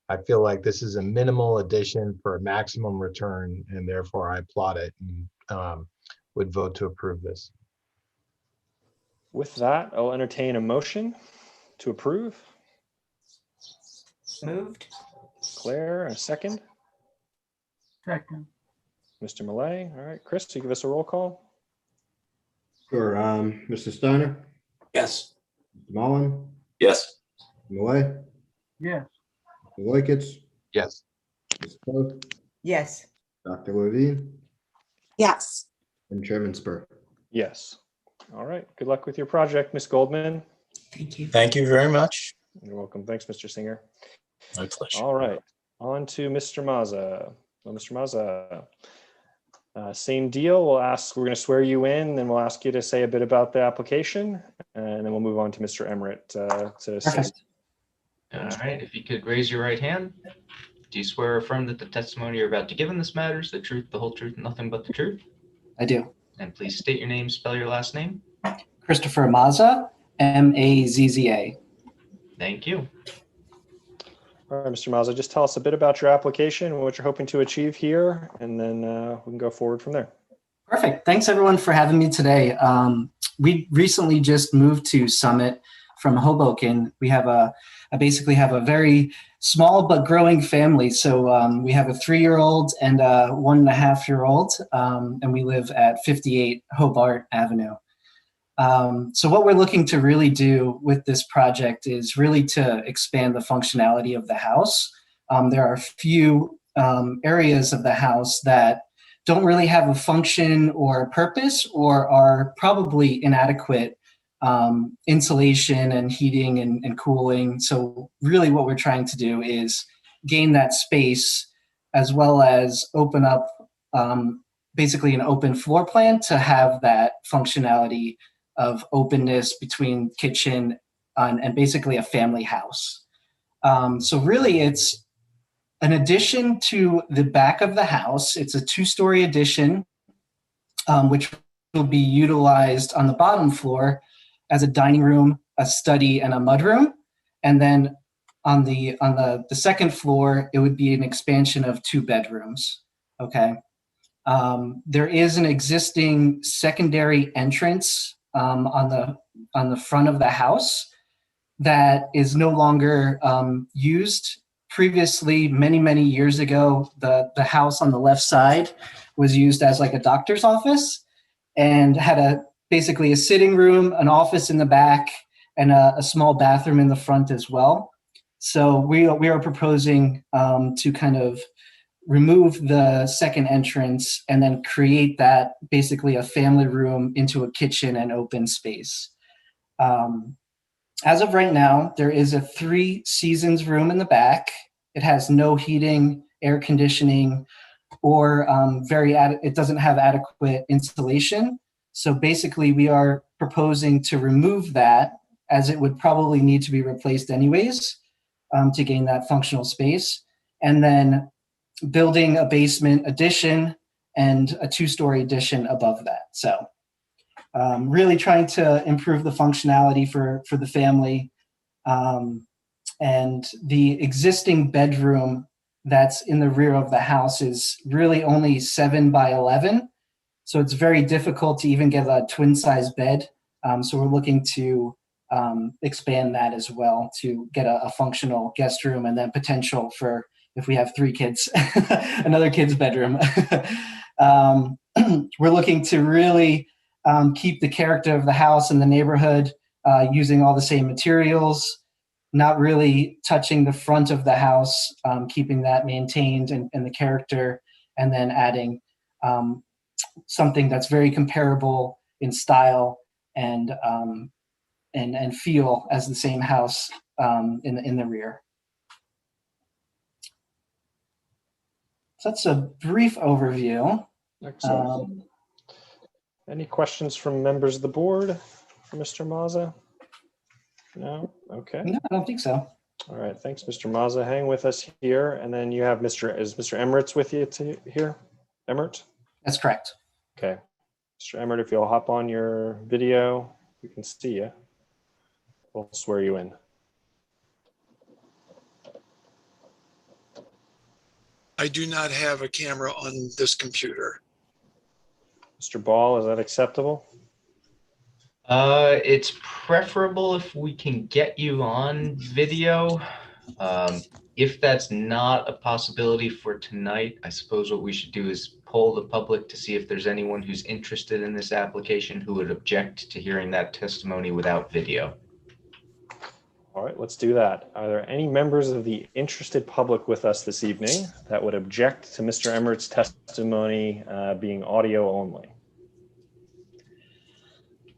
I feel like this is a minimal addition for a maximum return, and therefore I applaud it and would vote to approve this. With that, I'll entertain a motion to approve. Moved. Claire, a second. Second. Mr. Millay. All right, Chris, you give us a roll call. Sure. Mr. Steiner, Yes. Mr. Mullen, Yes. Millay, Yes. Mr. Liketts, Yes. Ms. Poe, Yes. Dr. Levine, Yes. and Chairman Spur. Yes. All right. Good luck with your project, Ms. Goldman. Thank you. Thank you very much. You're welcome. Thanks, Mr. Singer. My pleasure. All right. On to Mr. Mazza. Well, Mr. Mazza, same deal. We're going to swear you in, then we'll ask you to say a bit about the application, and then we'll move on to Mr. Emmerich to say. All right, if you could raise your right hand. Do you swear or affirm that the testimony you're about to give in this matter is the truth, the whole truth, and nothing but the truth? I do. And please state your name, spell your last name. Christopher Mazza, Mazza. Thank you. All right, Mr. Mazza, just tell us a bit about your application and what you're hoping to achieve here, and then we can go forward from there. Perfect. Thanks everyone for having me today. we recently just moved to Summit from Hoboken. I basically have a very small but growing family. So we have a 3-year-old and a 1.5-year-old, and we live at 58 Hobart Avenue. So what we're looking to really do with this project is really to expand the functionality of the house. There are a few areas of the house that don't really have a function or purpose, or are probably inadequate insulation and heating and cooling. So really what we're trying to do is gain that space, as well as open up basically an open floor plan to have that functionality of openness between kitchen and basically a family house. So really it's an addition to the back of the house. It's a 2-story addition, which will be utilized on the bottom floor as a dining room, a study, and a mudroom. And then on the second floor, it would be an expansion of 2 bedrooms. Okay. There is an existing secondary entrance on the front of the house that is no longer used. Previously, many years ago, the house on the left side was used as like a doctor's office and had basically a sitting room, an office in the back, and a small bathroom in the front as well. So we are proposing to kind of remove the second entrance and then create that basically a family room into a kitchen and open space. As of right now, there is a 3 seasons room in the back. It has no heating, air conditioning, or it doesn't have adequate insulation. So basically we are proposing to remove that, as it would probably need to be replaced anyways to gain that functional space. And then building a basement addition and a 2-story addition above that. So really trying to improve the functionality for the family. And the existing bedroom that's in the rear of the house is really only 7 by 11. So it's very difficult to even get a twin size bed. So we're looking to expand that as well to get a functional guest room, and then potential for, if we have 3 kids, another kid's bedroom. We're looking to really keep the character of the house and the neighborhood, using all the same materials, not really touching the front of the house, keeping that maintained and the character, and then adding something that's very comparable in style and feel as the same house in the rear. So that's a brief overview. Excellent. Any questions from members of the board for Mr. Mazza? No? Okay. No, I don't think so. All right. Thanks, Mr. Mazza. Hang with us here. And then you have Mr. Emmert's with you here? Emmert? That's correct. Okay. Mr. Emmert, if you'll hop on your video, we can see you. We'll swear you in. I do not have a camera on this computer. Mr. Ball, is that acceptable? It's preferable if we can get you on video. If that's not a possibility for tonight, I suppose what we should do is poll the public to see if there's anyone who's interested in this application who would object to hearing that testimony without video. All right, let's do that. Are there any members of the interested public with us this evening that would object to Mr. Emmert's testimony being audio only?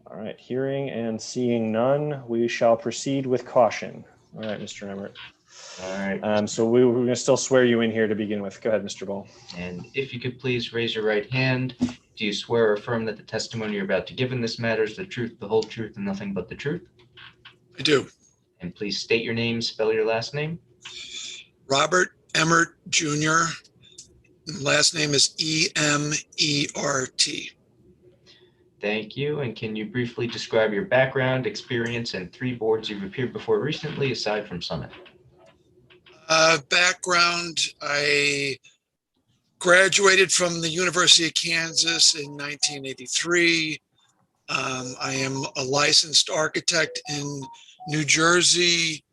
All right, hearing and seeing none, we shall proceed with caution. All right, Mr. Emmert. All right. So we're going to still swear you in here to begin with. Go ahead, Mr. Ball. And if you could please raise your right hand. Do you swear or affirm that the testimony you're about to give in this matter is the truth, the whole truth, and nothing but the truth? I do. And please state your name, spell your last name. Robert Emmert Jr. Last name is E-M-E-R-T. Thank you. And can you briefly describe your background, experience, and 3 boards you've appeared before recently, aside from Summit? Background, I graduated from the University of Kansas in 1983. I am a licensed architect in New Jersey,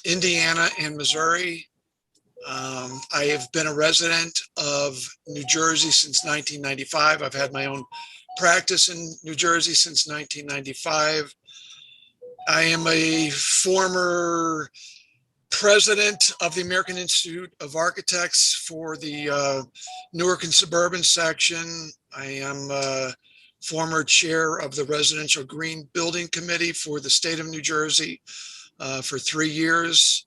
Indiana, and Missouri. I have been a resident of New Jersey since 1995. I've had my own practice in New Jersey since 1995. I am a former president of the American Institute of Architects for the Newark and Suburban section. I am a former chair of the Residential Green Building Committee for the state of New Jersey for 3 years.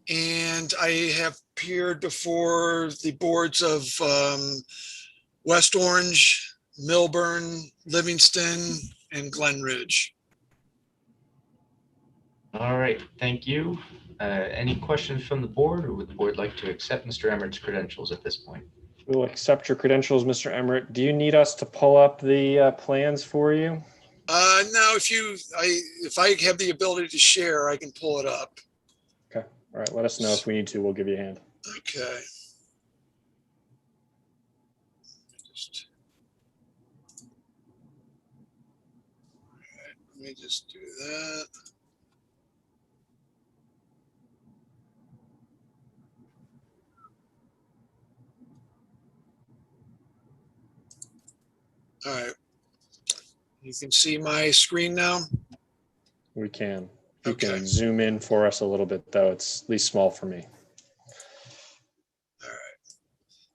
And I have appeared before the boards of West Orange, Milburn, Livingston, and Glen Ridge. All right, thank you. Any questions from the board, or would the board like to accept Mr. Emmert's credentials at this point? We'll accept your credentials, Mr. Emmert. Do you need us to pull up the plans for you? No, if I have the ability to share, I can pull it up. Okay. All right. Let us know if we need to. We'll give you a hand. Okay. Let me just do that. All right. You can see my screen now? We can. You can zoom in for us a little bit, though. It's at least small for me. All right.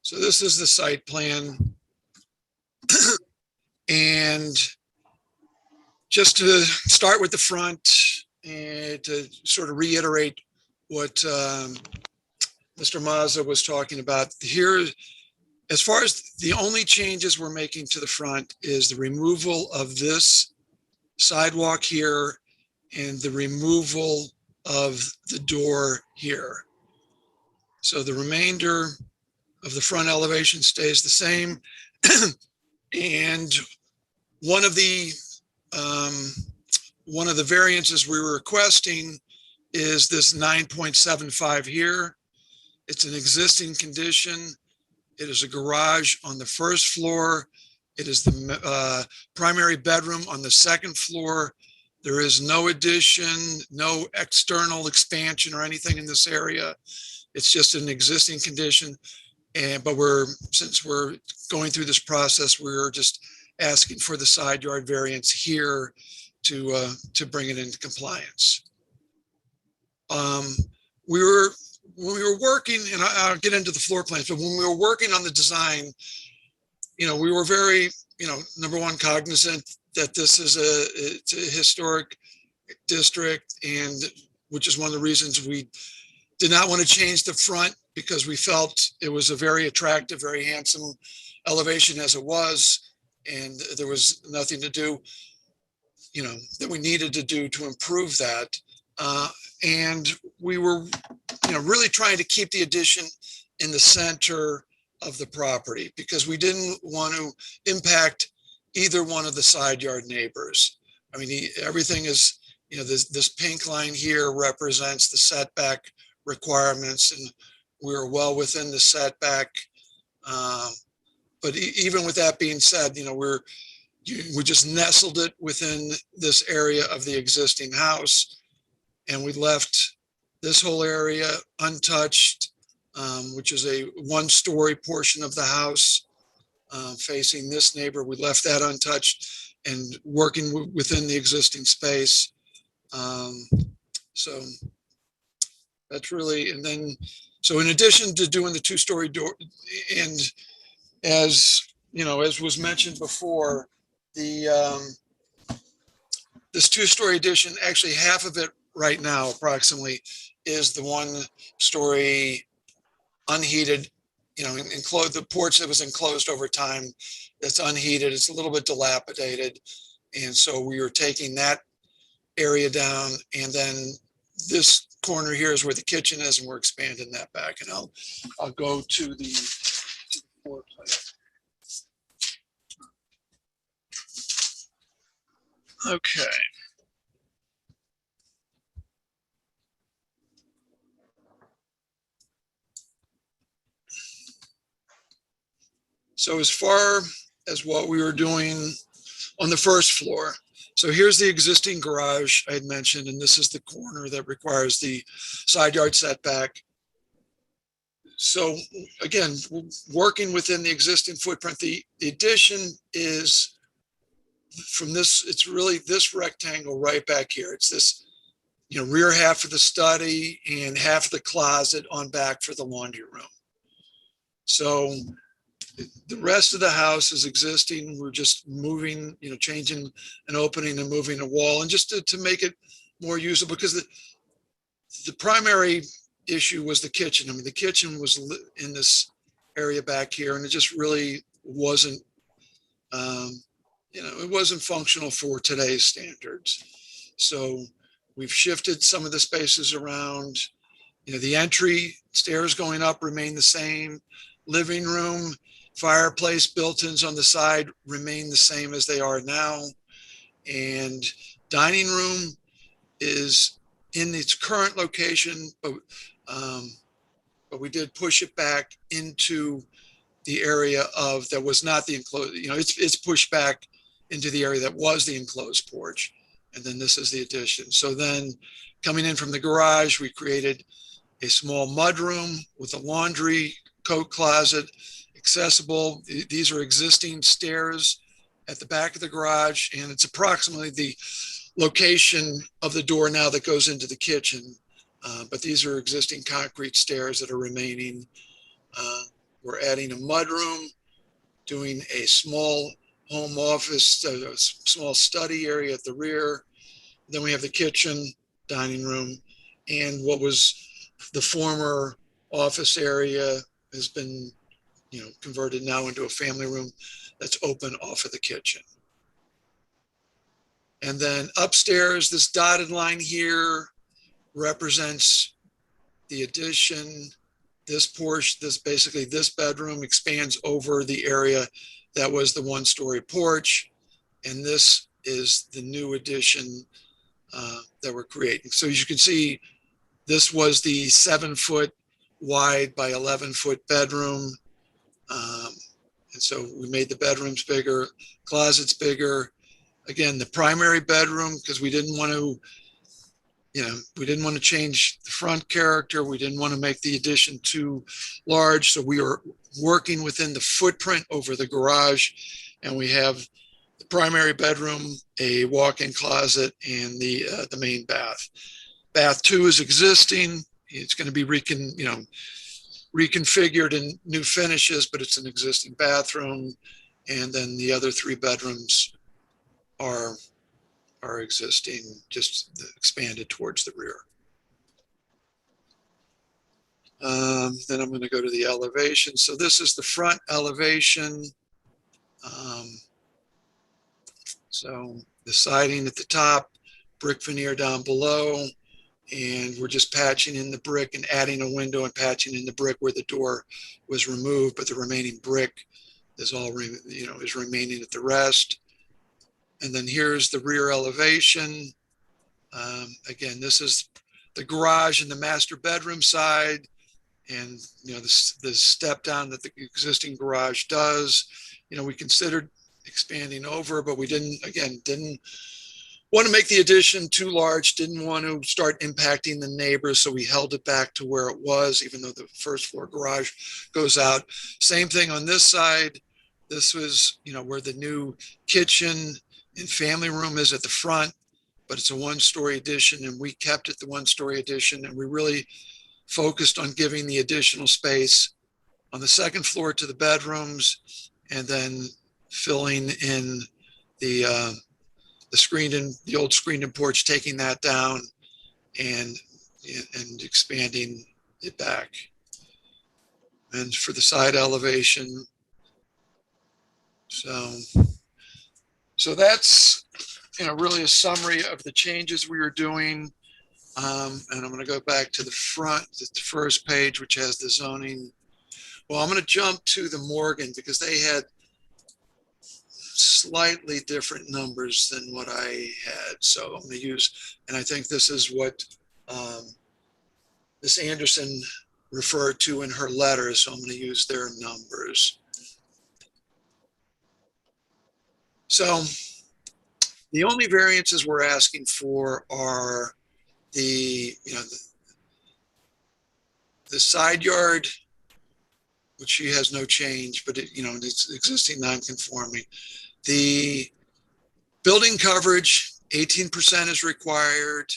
So this is the site plan. And just to start with the front and to sort of reiterate what Mr. Mazza was talking about here, as far as the only changes we're making to the front is the removal of this sidewalk here and the removal of the door here. So the remainder of the front elevation stays the same. And one of the variances we were requesting is this 9.75 here. It's an existing condition. It is a garage on the first floor. It is the primary bedroom on the second floor. There is no addition, no external expansion or anything in this area. It's just an existing condition. But since we're going through this process, we're just asking for the side yard variance here to bring it into compliance. When we were working, and I'll get into the floor plans, but when we were working on the design, we were very, number one, cognizant that this is it's a historic district, and which is one of the reasons we did not want to change the front, because we felt it was a very attractive, very handsome elevation as it was, and there was nothing to do, that we needed to do to improve that. And we were, really trying to keep the addition in the center of the property, because we didn't want to impact either one of the side yard neighbors. I mean, everything is, this pink line here represents the setback requirements, and we're well within the setback. But even with that being said, we just nestled it within this area of the existing house, and we left this whole area untouched, which is a one-story portion of the house facing this neighbor. We left that untouched and working within the existing space. So that's really, and then, so in addition to doing the two-story door, and as was mentioned before, this two-story addition, actually half of it right now approximately is the one-story unheated, enclosed, the porch that was enclosed over time, that's unheated. It's a little bit dilapidated. And so we are taking that area down, and then this corner here is where the kitchen is, and we're expanding that back. And I'll go to the floor plan. Okay. So as far as what we were doing on the first floor. So here's the existing garage I had mentioned, and this is the corner that requires the side yard setback. So again, working within the existing footprint, the addition is from this, it's really this rectangle right back here. It's this, rear half of the study and half of the closet on back for the laundry room. So the rest of the house is existing. We're just moving, changing an opening and moving a wall, and just to make it more usable, because the primary issue was the kitchen. I mean, the kitchen was in this area back here, and it just really wasn't, it wasn't functional for today's standards. So we've shifted some of the spaces around. The entry stairs going up remain the same. Living room, fireplace, built-ins on the side remain the same as they are now. And dining room is in its current location, but we did push it back into the area that was not the enclosed, it's pushed back into the area that was the enclosed porch. And then this is the addition. So then coming in from the garage, we created a small mudroom with a laundry coat closet, accessible. These are existing stairs at the back of the garage, and it's approximately the location of the door now that goes into the kitchen. But these are existing concrete stairs that are remaining. We're adding a mudroom, doing a small home office, a small study area at the rear. Then we have the kitchen, dining room, and what was the former office area has been, converted now into a family room that's open off of the kitchen. And then upstairs, this dotted line here represents the addition. This portion, this bedroom expands over the area that was the one-story porch. And this is the new addition that we're creating. So as you can see, this was the 7-foot wide by 11-foot bedroom. And so we made the bedrooms bigger, closets bigger. Again, the primary bedroom, because we didn't want to, we didn't want to change the front character. We didn't want to make the addition too large. So we are working within the footprint over the garage. And we have the primary bedroom, a walk-in closet, and the main bath. Bath 2 is existing. It's going to be reconfigured in new finishes, but it's an existing bathroom. And then the other 3 bedrooms are existing, just expanded towards the rear. Then I'm going to go to the elevation. So this is the front elevation. So the siding at the top, brick veneer down below, and we're just patching in the brick and adding a window and patching in the brick where the door was removed, but the remaining brick is all, is remaining at the rest. And then here's the rear elevation. Again, this is the garage and the master bedroom side, and the step down that the existing garage does. We considered expanding over, but we didn't want to make the addition too large, didn't want to start impacting the neighbors, so we held it back to where it was, even though the first floor garage goes out. Same thing on this side. This was, where the new kitchen and family room is at the front, but it's a 1-story addition, and we kept it the 1-story addition, and we really focused on giving the additional space on the 2nd floor to the bedrooms, and then filling in the old screened-in porch, taking that down and expanding it back. And for the side elevation, so that's, really a summary of the changes we were doing. And I'm going to go back to the front, the first page, which has the zoning. Well, I'm going to jump to the Morgan because they had slightly different numbers than what I had. So I'm going to use, and I think this is what Ms. Anderson referred to in her letter. So I'm going to use their numbers. So The only variances we're asking for are the side yard, which she has no change, but it's existing non-conforming. The building coverage, 18% is required.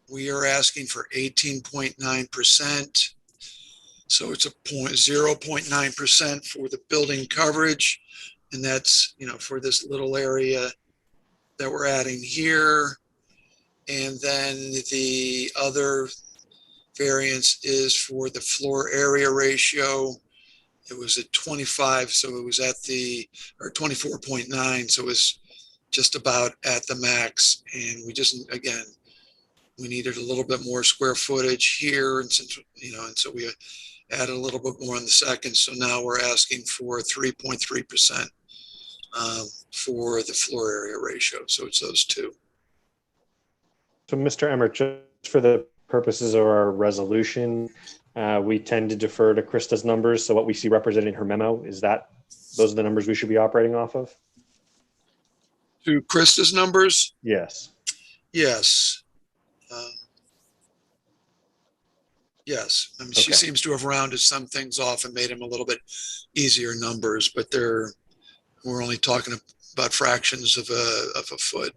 We are asking for 18.9%. So it's a 0.9% for the building coverage. And that's, for this little area that we're adding here. And then the other variance is for the floor area ratio. It was at 25, so it was at or 24.9, so it was just about at the max. And we just, again, we needed a little bit more square footage here, and since and so we added a little bit more on the second. So now we're asking for 3.3% for the floor area ratio. So it's those two. So Mr. Emmert, just for the purposes of our resolution, we tend to defer to Krista's numbers. So what we see represented in her memo, those are the numbers we should be operating off of? To Krista's numbers? Yes. Yes. Yes. I mean, She seems to have rounded some things off and made them a little bit easier numbers, but we're only talking about fractions of a foot.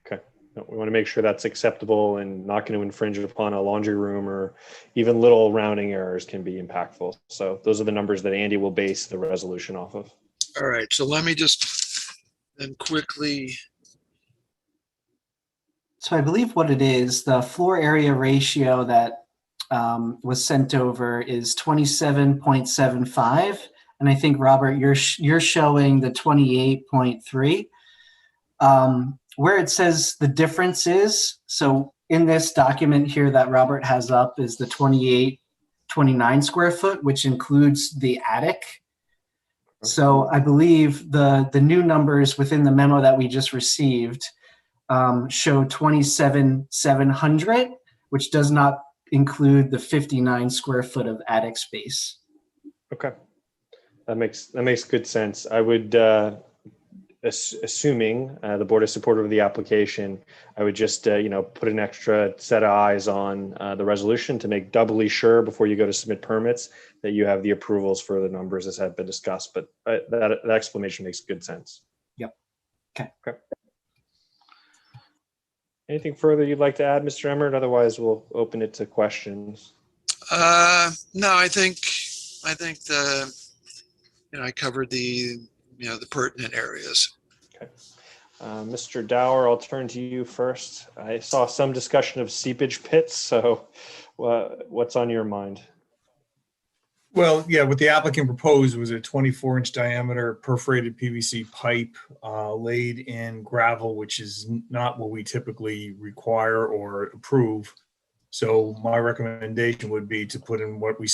Okay. We want to make sure that's acceptable and not going to infringe upon a laundry room, or even little rounding errors can be impactful. So those are the numbers that Andy will base the resolution off of. All right. So let me just then quickly. So I believe what it is, the floor area ratio that was sent over is 27.75. And I think, Robert, you're showing the 28.3. Where it says the difference is, so in this document here that Robert has up is the 2829 square foot, which includes the attic. So I believe the new numbers within the memo that we just received show 27,700, which does not include the 59 square foot of attic space. Okay, that makes good sense. I would, assuming the board is supportive of the application, I would just put an extra set of eyes on the resolution to make doubly sure before you go to submit permits that you have the approvals for the numbers as have been discussed. But that explanation makes good sense. Yep. Okay. Anything further you'd like to add, Mr. Emmert? Otherwise, we'll open it to questions. No, I think I covered the pertinent areas. Okay. Mr. Dower, I'll turn to you first. I saw some discussion of seepage pits. So what's on your mind? Well, yeah, what the applicant proposed was a 24-inch diameter perforated PVC pipe laid in gravel, which is not what we typically require or approve. So my recommendation would be to put in what we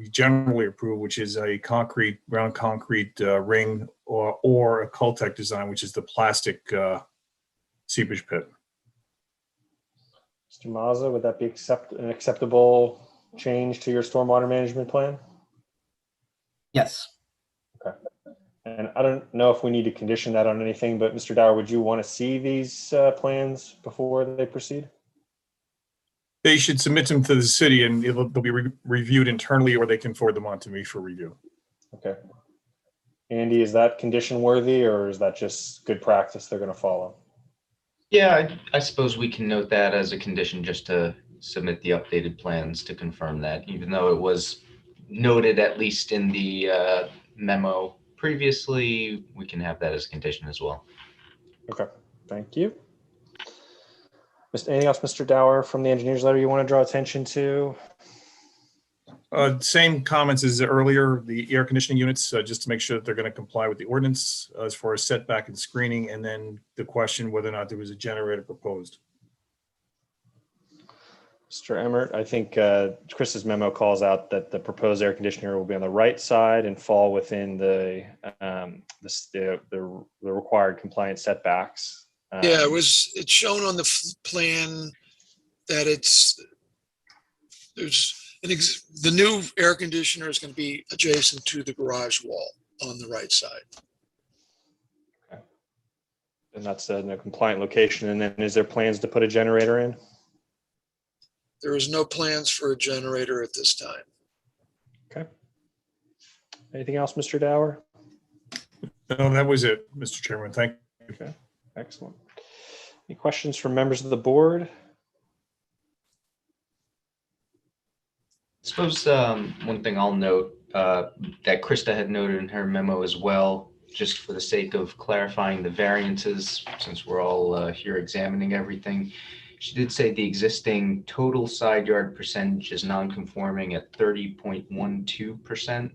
generally approve, which is a ground concrete ring or a Cultec design, which is the plastic seepage pit. Mr. Mazza, would that be an acceptable change to your stormwater management plan? Yes. Okay. And I don't know if we need to condition that on anything, but Mr. Dower, would you want to see these plans before they proceed? They should submit them to the city, and they'll be reviewed internally, or they can forward them on to me for review. Okay. Andy, is that condition worthy, or is that just good practice they're going to follow? Yeah, I suppose we can note that as a condition, just to submit the updated plans to confirm that, even though it was noted at least in the memo previously, we can have that as a condition as well. Okay, thank you. Anything else, Mr. Dower, from the engineer's letter you want to draw attention to? Same comments as earlier, the air conditioning units, just to make sure that they're going to comply with the ordinance as far as setback and screening, and then the question whether or not there was a generator proposed. Mr. Emmert, I think Chris's memo calls out that the proposed air conditioner will be on the right side and fall within the required compliance setbacks. Yeah, it's shown on the plan that the new air conditioner is going to be adjacent to the garage wall on the right side. Okay. And that's in a compliant location. And then is there plans to put a generator in? There is no plans for a generator at this time. Okay. Anything else, Mr. Dower? No, that was it, Mr. Chairman. Thank you. Okay, excellent. Any questions from members of the board? I suppose one thing I'll note that Krista had noted in her memo as well, just for the sake of clarifying the variances, since we're all here examining everything. She did say the existing total side yard percentage is non-conforming at 30.12%.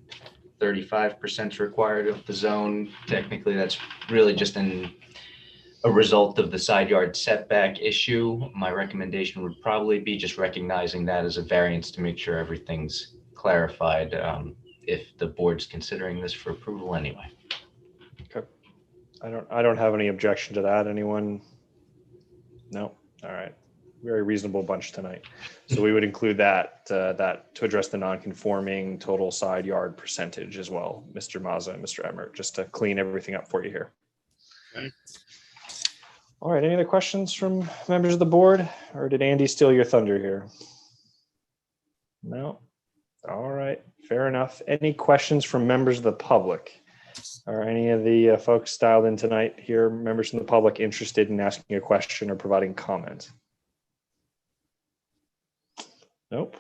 35% required of the zone. Technically, that's really just a result of the side yard setback issue. My recommendation would probably be just recognizing that as a variance to make sure everything's clarified if the board's considering this for approval anyway. Okay. I don't have any objection to that. Anyone? No. All right. Very reasonable bunch tonight. So we would include that to address the non-conforming total side yard percentage as well, Mr. Mazza and Mr. Emmert, just to clean everything up for you here. Okay. All right. Any other questions from members of the board, or did Andy steal your thunder here? No. All right. Fair enough. Any questions from members of the public? Are any of the folks dialed in tonight here, members from the public, interested in asking a question or providing comment? Nope.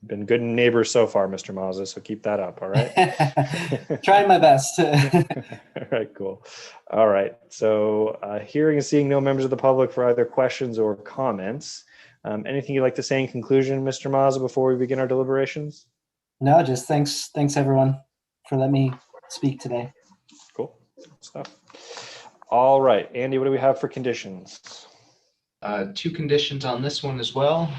Been good neighbors so far, Mr. Mazza, so keep that up, all right? Trying my best. All right, cool. All right, so hearing and seeing no members of the public for either questions or comments, anything you'd like to say in conclusion, Mr. Mazza, before we begin our deliberations? No, just thanks everyone for letting me speak today. Cool stuff. All right, Andy, what do we have for conditions? Two conditions on this one as well.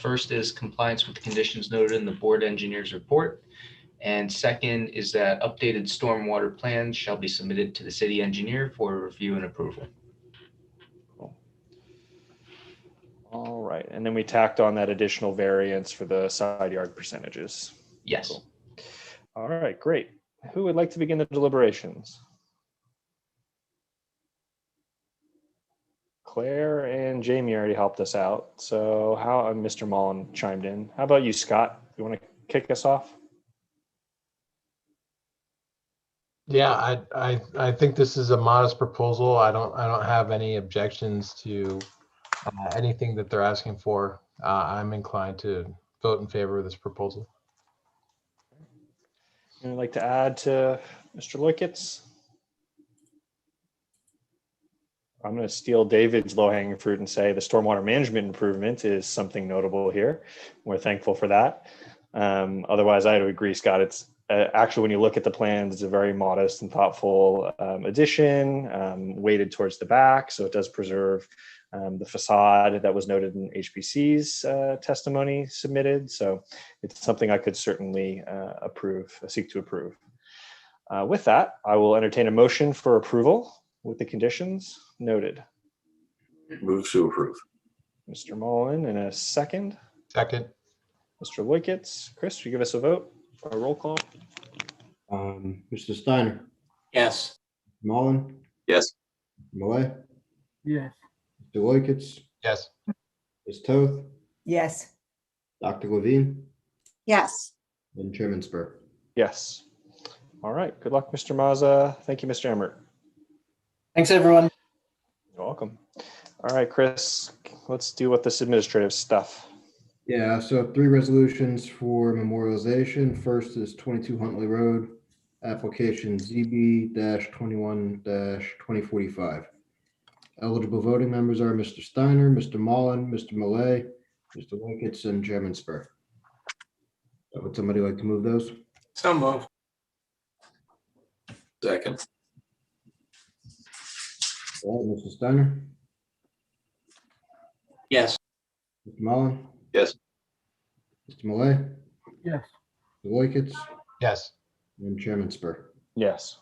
First is compliance with the conditions noted in the board engineer's report. And second is that updated stormwater plans shall be submitted to the city engineer for review and approval. Cool. All right, and then we tacked on that additional variance for the side yard percentages. Yes. Cool. All right, great. Who would like to begin the deliberations? Claire and Jamie already helped us out. So how Mr. Mullen chimed in. How about you, Scott? You want to kick us off? Yeah, I think this is a modest proposal. I don't have any objections to anything that they're asking for. I'm inclined to vote in favor of this proposal. I'd like to add to Mr. Loikitz. I'm going to steal David's low-hanging fruit and say the stormwater management improvement is something notable here. We're thankful for that. Otherwise, I would agree, Scott. It's actually, when you look at the plans, it's a very modest and thoughtful addition, weighted towards the back. So it does preserve the facade that was noted in HPC's testimony submitted. So it's something I could certainly seek to approve. With that, I will entertain a motion for approval with the conditions noted. Move to approve. Mr. Mullen, in a second. Second. Mr. Loikitz. Chris, you give us a vote or a roll call? Mr. Steiner, Yes. Mullen, Yes. Malay, Yes. Mr. Loikitz, Yes. Ms. Toth, Yes. Dr. Levine, Yes. and Chairman Spur. Yes. All right. Good luck, Mr. Mazza. Thank you, Mr. Emmert. Thanks, everyone. You're welcome. All right, Chris, let's do with this administrative stuff. Yeah, so 3 resolutions for memorialization. First is 22 Huntley Road, application ZB-21-2045. Eligible voting members are Mr. Steiner, Mr. Mullen, Mr. Malay, Mr. Loikitz, and Chairman Spur. Would somebody like to move those? So move. Second. All right, Mr. Steiner, Yes. Mr. Mullen, Yes. Mr. Malay, Yes. Mr. Loikitz, Yes. and Chairman Spur. Yes.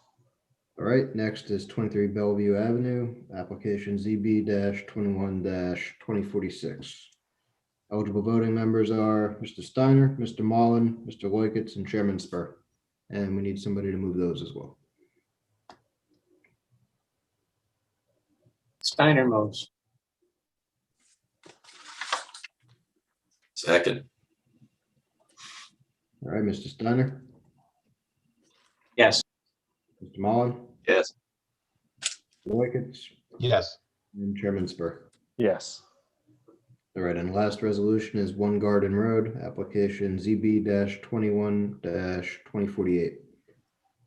All right, next is 23 Bellevue Avenue, application ZB-21-2046. Eligible voting members are Mr. Steiner, Mr. Mullen, Mr. Loikitz, and Chairman Spur. And we need somebody to move those as well. Steiner moves. Second. All right, Mr. Steiner, Yes. Mr. Mullen, Yes. Loikens, Yes. and Chairman Spur. Yes. All right, and last resolution is One Garden Road, application ZB-21-2048.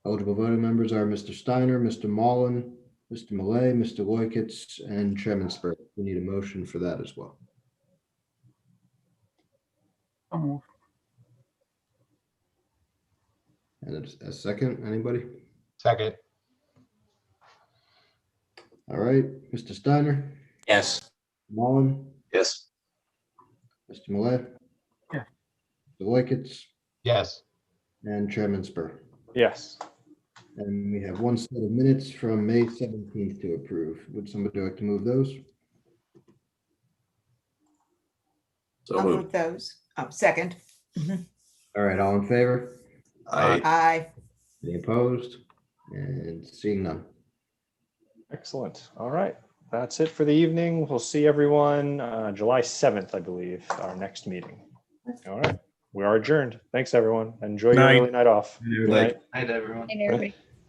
Eligible voting members are Mr. Steiner, Mr. Mullen, Mr. Malay, Mr. Loikens, and Chairman Spur. We need a motion for that as well. So moved. And a second, anybody? Second. All right, Mr. Steiner, Yes. Mullen, Yes. Mr. Malay. Yes. Mr. Loikens, Yes. and Chairman Spur. Yes. And we have one set of minutes from May 17th to approve. Would somebody like to move those? So I'll moved. move those. Second. All right, all in favor? Aye. Aye. Any opposed? And seeing none. Excellent. All right. That's it for the evening. We'll see everyone July 7th, I believe, our next meeting. All right. We are adjourned. Thanks, everyone. Enjoy your Night. early night off. Good Good night. Night, everyone. And everybody.